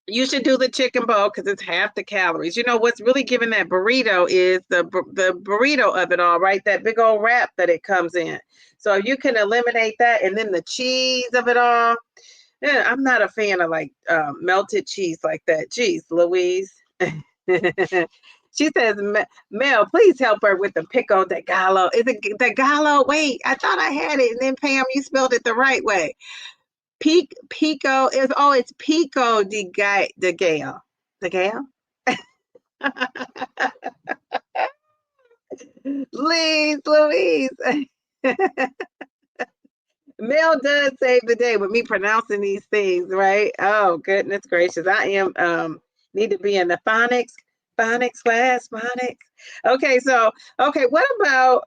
you should do the chicken bowl because it's half the calories. You know what's really giving that burrito is the burrito of it all, right? That big old wrap that it comes in. So you can eliminate that, and then the cheese of it all. Yeah, I'm not a fan of like melted cheese like that. Jeez, Louise. She says, Mel, please help her with the pico de gallo. Is it the gallo? Wait, I thought I had it, and then Pam, you spelled it the right way. Pico is it's pico de gallo. The gallo? Louise. Mel does save the day with me pronouncing these things, right? Oh, goodness gracious. I am need to be in the phonics class, phonics. Okay, what about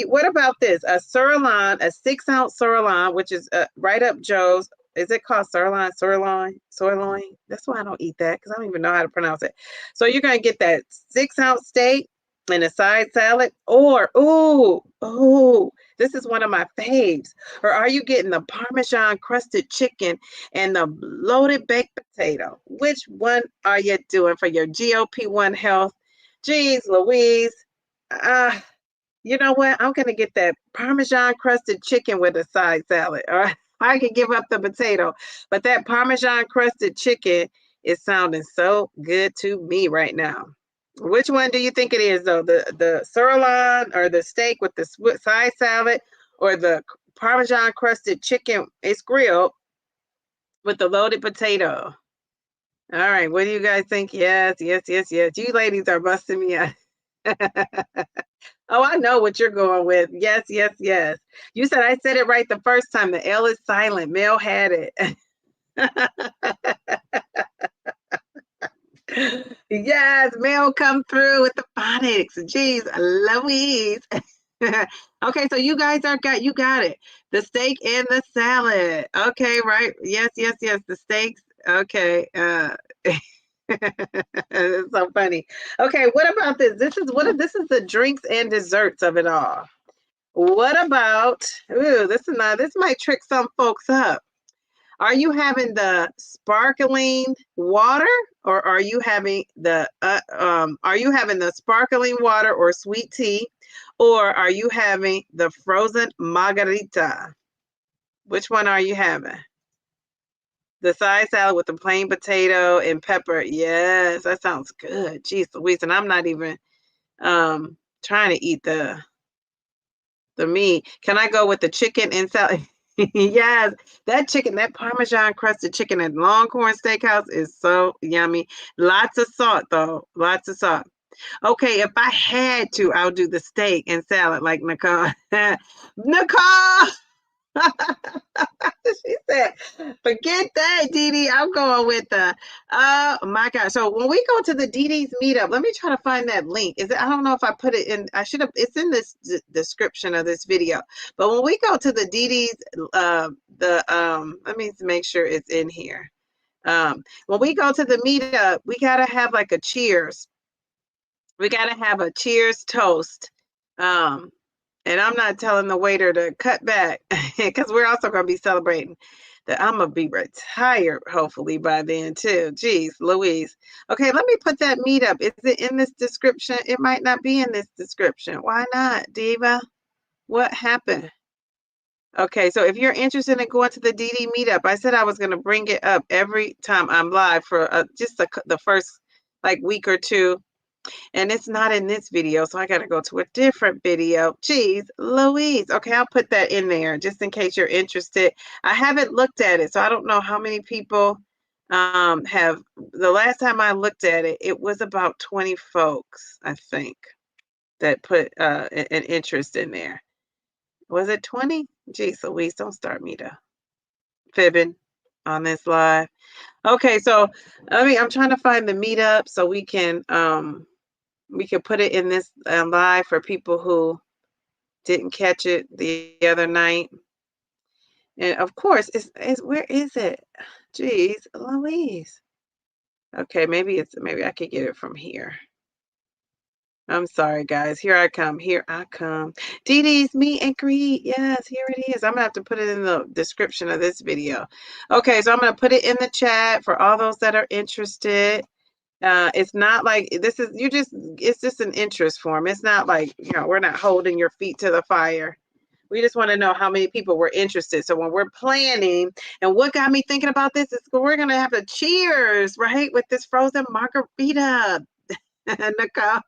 what about this? A sirloin, a 6-ounce sirloin, which is right up Joe's. Is it called sirloin? That's why I don't eat that, because I don't even know how to pronounce it. So you're gonna get that 6-ounce steak and a side salad, or this is one of my faves. Or are you getting the Parmesan crusted chicken and the loaded baked potato? Which one are you doing for your GLP-1 health? Geez, Louise. You know what? I'm going to get that Parmesan crusted chicken with a side salad. All right. I can give up the potato, but that Parmesan crusted chicken is sounding so good to me right now. Which one do you think it is, though? The sirloin or the steak with the side salad, or the Parmesan crusted chicken? It's grilled with the loaded potato. All right. What do you guys think? Yes, yes, yes, yes. You ladies are busting me out. Oh, I know what you're going with. Yes, yes, yes. You said I said it right the first time. The L is silent. Mel had it. Yes, Mel come through with the phonics. Jeez, Louise. Okay, so you guys you got it. The steak and the salad. Okay, right. Yes, yes, yes. The steaks. Okay. It's so funny. Okay, what about this? This is the drinks and desserts of it all. What about, ooh, this might trick some folks up. Are you having the sparkling water, or are you having the sparkling water or sweet tea, or are you having the frozen margarita? Which one are you having? The side salad with the plain potato and pepper. Yes, that sounds good. Jeez Louise, and I'm not even trying to eat the meat. Can I go with the chicken and salad? Yes, that chicken, that Parmesan crusted chicken at Longhorn Steakhouse is so yummy. Lots of salt, though. Lots of salt. Okay, if I had to, I'll do the steak and salad like Nicole. Nicole! She said, forget that, Dee Dee. I'm going with the, oh my God. So when we go to the Dee Dee's meetup, let me try to find that link. I don't know if I put it in, it's in this description of this video. But when we go to the Dee Dee's, let me make sure it's in here. When we go to the meetup, we got to have like a cheers. We got to have a cheers toast. And I'm not telling the waiter to cut back because we're also going to be celebrating that I'm going to be retired, hopefully, by then, too. Jeez, Louise. Okay, let me put that meetup. Is it in this description? It might not be in this description. Why not, Diva? What happened? Okay, so if you're interested in going to the DD meetup, I said I was going to bring it up every time I'm live for just the first like week or two. And it's not in this video, so I got to go to a different video. Jeez, Louise. Okay, I'll put that in there just in case you're interested. I haven't looked at it, so I don't know how many people have. The last time I looked at it, it was about 20 folks, I think, that put an interest in there. Was it 20? Jeez, Louise, don't start me to fibbing on this live. Okay, so I'm trying to find the meetup so we can put it in this live for people who didn't catch it the other night. And of course, where is it? Jeez, Louise. Okay, maybe I could get it from here. I'm sorry, guys. Here I come. Here I come. Dee Dee's meet and greet. Yes, here it is. I'm gonna have to put it in the description of this video. Okay, so I'm gonna put it in the chat for all those that are interested. It's not like it's just an interest form. It's not like, we're not holding your feet to the fire. We just want to know how many people were interested. So when we're planning, and what got me thinking about this is we're going to have a cheers, right? With this frozen margarita. Nicole,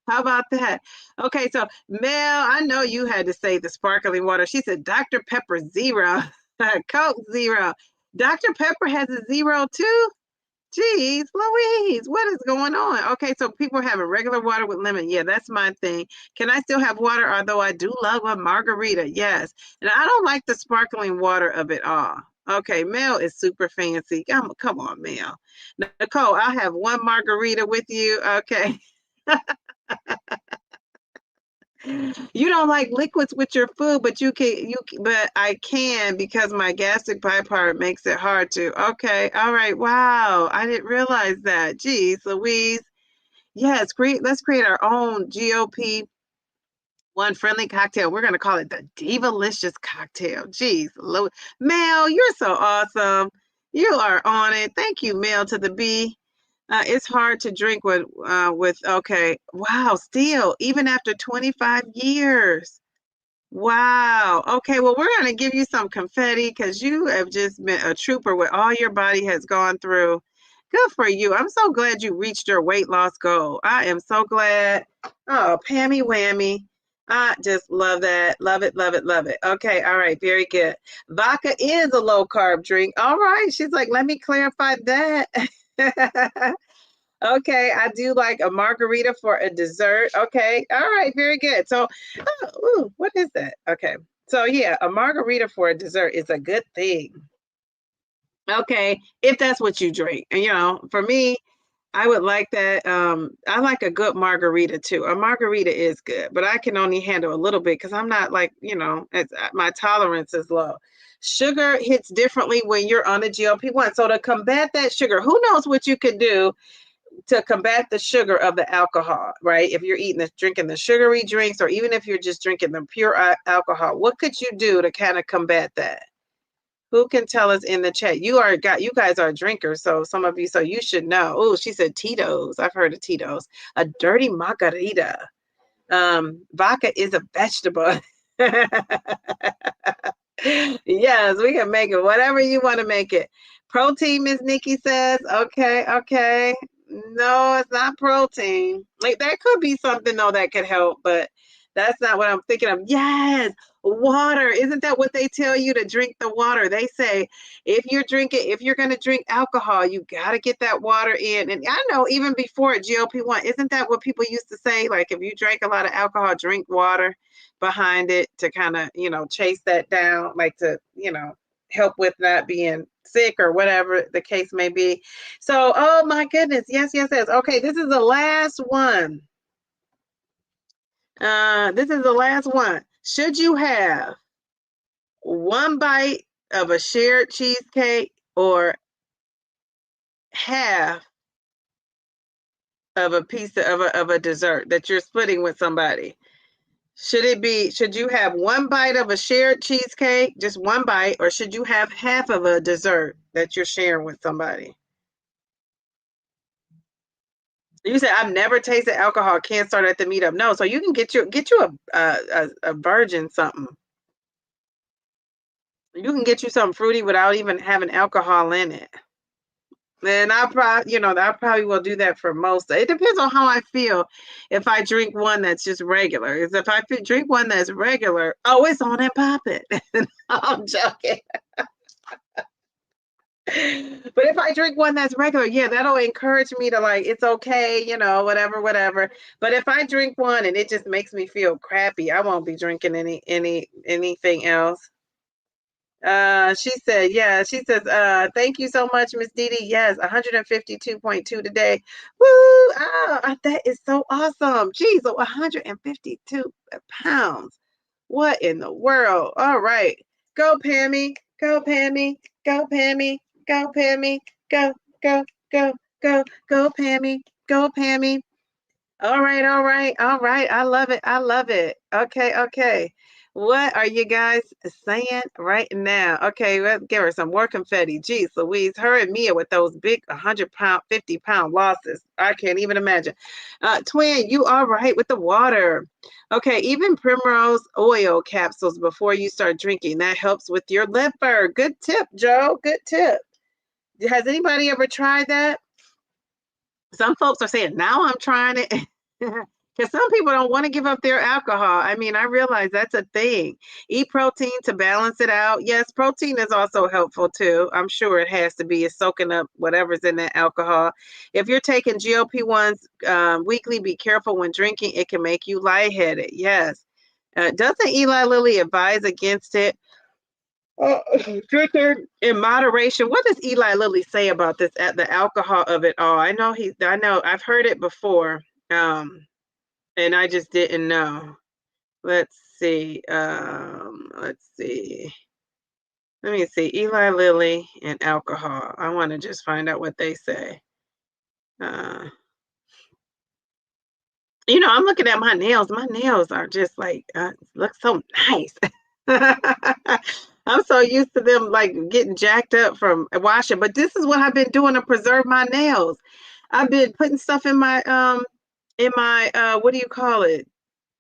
how about that? Okay, so Mel, I know you had to say the sparkling water. She said Dr. Pepper zero, Coke zero. Dr. Pepper has a zero too? Jeez, Louise, what is going on? Okay, so people are having regular water with lemon. Yeah, that's my thing. Can I still have water? Although I do love a margarita. Yes. And I don't like the sparkling water of it all. Okay, Mel is super fancy. Come on, Mel. Nicole, I'll have one margarita with you. Okay. You don't like liquids with your food, but but I can because my gastric bypass makes it hard to. Okay, all right. Wow, I didn't realize that. Geez, Louise. Yes, let's create our own GLP-1 friendly cocktail. We're gonna call it the Divalicious cocktail. Geez, Mel, you're so awesome. You are on it. Thank you, Mel to the B. It's hard to drink okay. Wow, still, even after 25 years. Wow. Okay, well, we're going to give you some confetti because you have just been a trooper with all your body has gone through. Good for you. I'm so glad you reached your weight loss goal. I am so glad. Oh, Pammy Whammy. I just love that. Love it, love it, love it. Okay, all right, very good. Vodka is a low carb drink. All right. She's like, let me clarify that. Okay, I do like a margarita for a dessert. Okay, all right, very good. So, ooh, what is that? Okay, so yeah, a margarita for a dessert is a good thing. Okay, if that's what you drink. And for me, I would like that. I like a good margarita too. A margarita is good, but I can only handle a little bit because I'm not like, my tolerance is low. Sugar hits differently when you're on a GLP-1. So to combat that sugar, who knows what you could do to combat the sugar of the alcohol, right? If you're drinking the sugary drinks, or even if you're just drinking the pure alcohol, what could you do to kind of combat that? Who can tell us in the chat? You guys are drinkers, so some of you, so you should know. Oh, she said Tito's. I've heard of Tito's. A dirty margarita. Vodka is a vegetable. Yes, we can make it whatever you want to make it. Protein, Miss Nikki says. Okay, okay. No, it's not protein. Like that could be something though that could help, but that's not what I'm thinking of. Yes, water. Isn't that what they tell you to drink the water? They say if you're going to drink alcohol, you got to get that water in. And I know even before GLP-1, isn't that what people used to say? Like if you drank a lot of alcohol, drink water behind it to kind of, chase that down, like to, help with not being sick or whatever the case may be. So, oh my goodness. Yes, yes, yes. Okay, this is the last one. This is the last one. Should you have one bite of a shared cheesecake or half of a piece of a dessert that you're splitting with somebody? Should you have one bite of a shared cheesecake, just one bite, or should you have half of a dessert that you're sharing with somebody? You said I've never tasted alcohol. Can't start at the meetup. No, so you can get you a virgin something. You can get you something fruity without even having alcohol in it. And I probably will do that for most. It depends on how I feel. If I drink one that's just regular, if I drink one that's regular, oh, it's on and popping. I'm joking. But if I drink one that's regular, yeah, that'll encourage me to like, it's okay, whatever. But if I drink one and it just makes me feel crappy, I won't be drinking anything else. She said, yeah, she says, thank you so much, Miss Dee Dee. Yes, 152.2 today. Woo! That is so awesome. Geez, so 152 pounds. What in the world? All right. Go, Pammy. Go, Pammy. Go, Pammy. Go, Pammy. Go, go, go, go, go, Pammy. Go, Pammy. All right, all right, all right. I love it. I love it. Okay, okay. What are you guys saying right now? Okay, let's give her some more confetti. Geez Louise, her and Mia with those big 100-pound, 50-pound losses. I can't even imagine. Twin, you are right with the water. Okay, even primrose oil capsules before you start drinking. That helps with your liver. Good tip, Joe. Good tip. Has anybody ever tried that? Some folks are saying, now I'm trying it. Because some people don't want to give up their alcohol. I mean, I realize that's a thing. Eat protein to balance it out. Yes, protein is also helpful too. I'm sure it has to be. It's soaking up whatever's in that alcohol. If you're taking GLP-1s weekly, be careful when drinking. It can make you lightheaded. Yes. Doesn't Eli Lilly advise against it? Drinking in moderation. What does Eli Lilly say about this at the alcohol of it all? I know I've heard it before. And I just didn't know. Let's see. Let's see. Let me see. Eli Lilly and alcohol. I want to just find out what they say. I'm looking at my nails. My nails are just like look so nice. I'm so used to them like getting jacked up from washing, but this is what I've been doing to preserve my nails. I've been putting stuff in my what do you call it?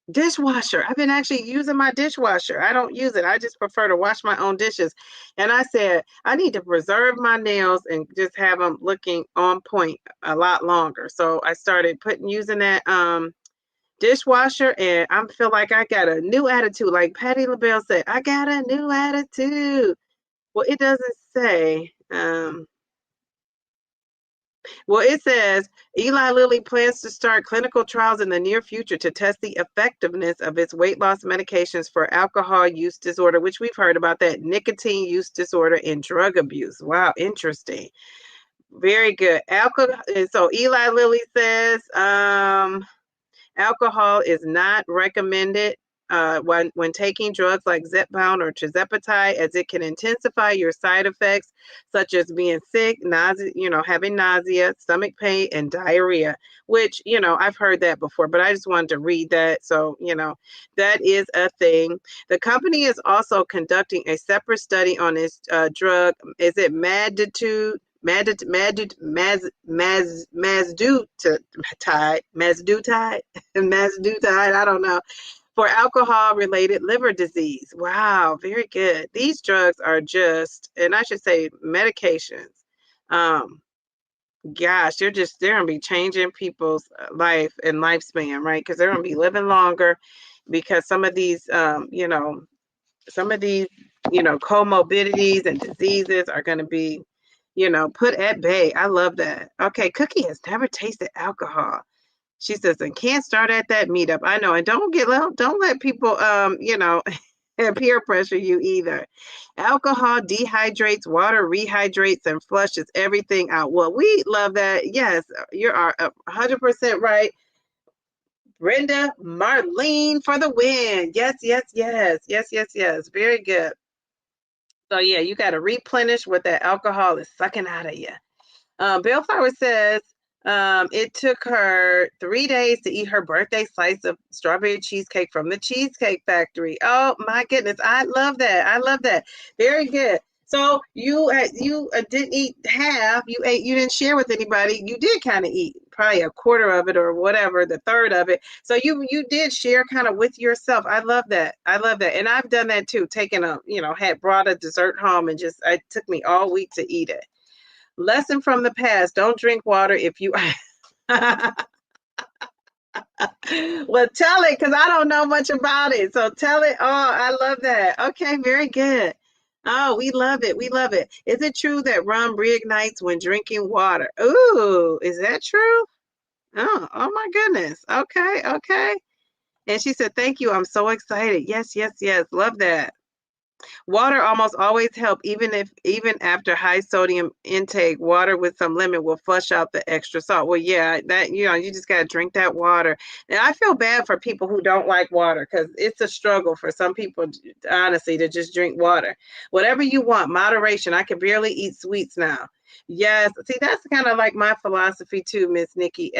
Dishwasher. I've been actually using my dishwasher. I don't use it. I just prefer to wash my own dishes. And I said, I need to preserve my nails and just have them looking on point a lot longer. So I started using that dishwasher, and I feel like I got a new attitude. Like Patti LaBelle said, I got a new attitude. Well, it doesn't say. Well, it says Eli Lilly plans to start clinical trials in the near future to test the effectiveness of its weight loss medications for alcohol use disorder, which we've heard about that, nicotine use disorder, and drug abuse. Wow, interesting. Very good. Alcohol. So Eli Lilly says, alcohol is not recommended when taking drugs like zEepbound or Tirzepatide, as it can intensify your side effects, such as being sick, nausea, having nausea, stomach pain, and diarrhea, which, I've heard that before, but I just wanted to read that. So, that is a thing. The company is also conducting a separate study on its drug. Is it Mazdutide, I don't know, for alcohol-related liver disease. Wow, very good. These drugs are just, and I should say medications. Gosh, they're gonna be changing people's life and lifespan, right? Because they're gonna be living longer because some of these, comorbidities and diseases are gonna be, put at bay. I love that. Okay, Cookie has never tasted alcohol. She says, and can't start at that meetup. I know, and don't let people, peer pressure you either. Alcohol dehydrates, water rehydrates, and flushes everything out. Well, we love that. Yes, you are 100% right. Brenda Marlene for the win. Yes, yes, yes, yes, yes, yes. Very good. So yeah, you got to replenish what that alcohol is sucking out of you. Bellflower says it took her 3 days to eat her birthday slice of strawberry cheesecake from the Cheesecake Factory. Oh my goodness, I love that. I love that. Very good. So you didn't eat half. You didn't share with anybody. You did kind of eat probably a quarter of it or whatever, the third of it. So you did share kind of with yourself. I love that. I love that. And I've done that too. Had brought a dessert home and it took me all week to eat it. Lesson from the past: don't drink water if you. Well, tell it, because I don't know much about it. So tell it. Oh, I love that. Okay, very good. Oh, we love it. We love it. Is it true that rum reignites when drinking water? Ooh, is that true? Oh my goodness. Okay, okay. And she said, thank you. I'm so excited. Yes, yes, yes. Love that. Water almost always help, even after high sodium intake. Water with some lemon will flush out the extra salt. Well, yeah, that you just gotta drink that water. And I feel bad for people who don't like water, because it's a struggle for some people, honestly, to just drink water. Whatever you want, moderation. I can barely eat sweets now. Yes, see, that's kind of like my philosophy too, Miss Nikki.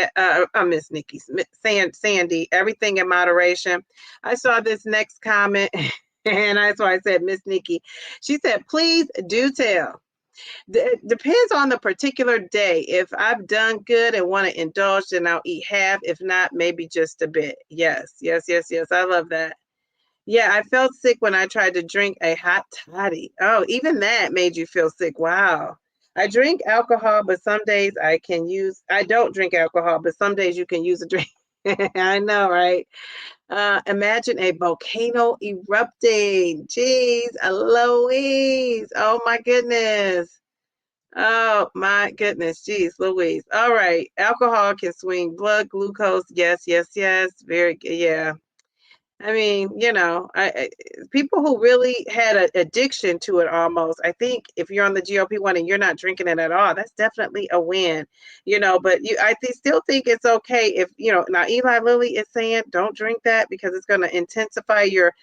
Miss Nikki, Sandy. Everything in moderation. I saw this next comment. And that's why I said Miss Nikki. She said, please do tell. Depends on the particular day. If I've done good and want to indulge, then I'll eat half. If not, maybe just a bit. Yes, yes, yes, yes. I love that. Yeah, I felt sick when I tried to drink a hot toddy. Oh, even that made you feel sick. Wow. I drink alcohol, but some days I don't drink alcohol, but some days you can use a drink. I know, right? Imagine a volcano erupting. Jeez, Louise. Oh my goodness. Oh my goodness. Jeez, Louise. All right. Alcohol can swing blood glucose. Yes, yes, yes. Very good. Yeah. I mean, people who really had an addiction to it almost, I think if you're on the GLP-1 and you're not drinking it at all, that's definitely a win, but still think it's okay if, now Eli Lilly is saying don't drink that because it's going to intensify your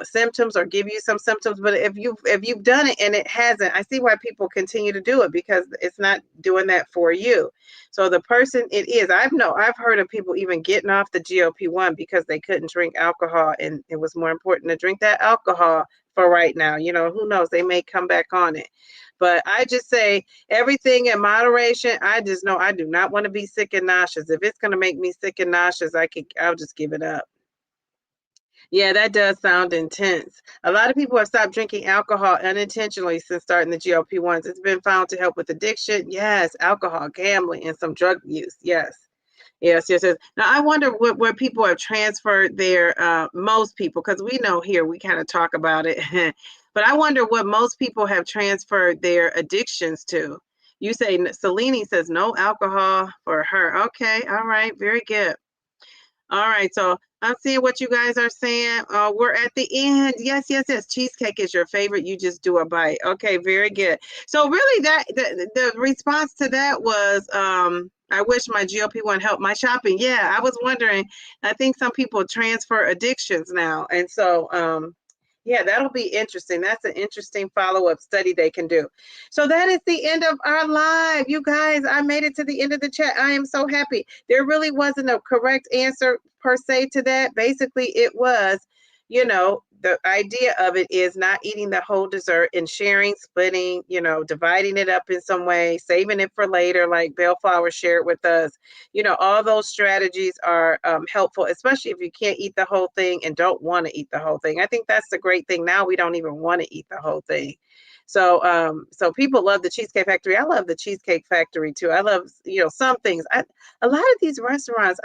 symptoms or give you some symptoms. But if you've done it and it hasn't, I see why people continue to do it, because it's not doing that for you. So the person it is, I've heard of people even getting off the GLP-1 because they couldn't drink alcohol, and it was more important to drink that alcohol for right now. Who knows? They may come back on it. But I just say everything in moderation. I just know I do not want to be sick and nauseous. If it's going to make me sick and nauseous, I'll just give it up. Yeah, that does sound intense. A lot of people have stopped drinking alcohol unintentionally since starting the GLP-1s. It's been found to help with addiction. Yes, alcohol, gambling, and some drug use. Yes. Yes, yes, yes. Now, I wonder where people have transferred their, most people, because we know here we kind of talk about it, but I wonder what most people have transferred their addictions to. You say, Selene says no alcohol for her. Okay, all right, very good. All right, so I'm seeing what you guys are saying. We're at the end. Yes, yes, yes. Cheesecake is your favorite. You just do a bite. Okay, very good. So really the response to that was I wish my GLP-1 helped my shopping. Yeah, I was wondering. I think some people transfer addictions now. And so yeah, that'll be interesting. That's an interesting follow-up study they can do. So that is the end of our live. You guys, I made it to the end of the chat. I am so happy. There really wasn't a correct answer per se to that. Basically, it was, the idea of it is not eating the whole dessert and sharing, splitting, dividing it up in some way, saving it for later, like Bellflower shared with us. All those strategies are helpful, especially if you can't eat the whole thing and don't want to eat the whole thing. I think that's the great thing. Now we don't even want to eat the whole thing. So people love the Cheesecake Factory. I love the Cheesecake Factory too. I love, some things. A lot of these restaurants,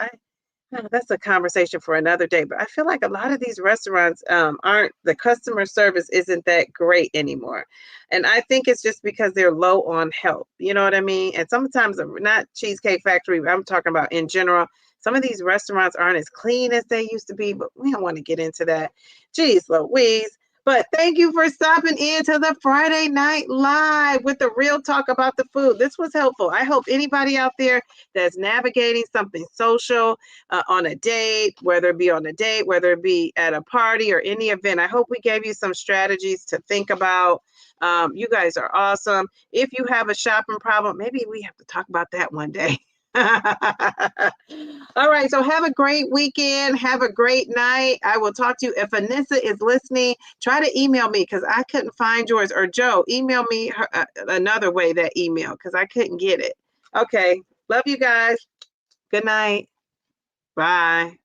that's a conversation for another day, but I feel like a lot of these restaurants the customer service isn't that great anymore. And I think it's just because they're low on help. You know what I mean? And sometimes, not Cheesecake Factory, I'm talking about in general, some of these restaurants aren't as clean as they used to be, but we don't want to get into that. Geez Louise. But thank you for stopping in to the Friday Night Live with the real talk about the food. This was helpful. I hope anybody out there that's navigating something social on a date, whether it be on a date, whether it be at a party or any event, I hope we gave you some strategies to think about. You guys are awesome. If you have a shopping problem, maybe we have to talk about that one day. All right, so have a great weekend. Have a great night. I will talk to you. If Anissa is listening, try to email me because I couldn't find yours. Or Joe, email me another way, that email, because I couldn't get it. Okay, love you guys. Good night. Bye.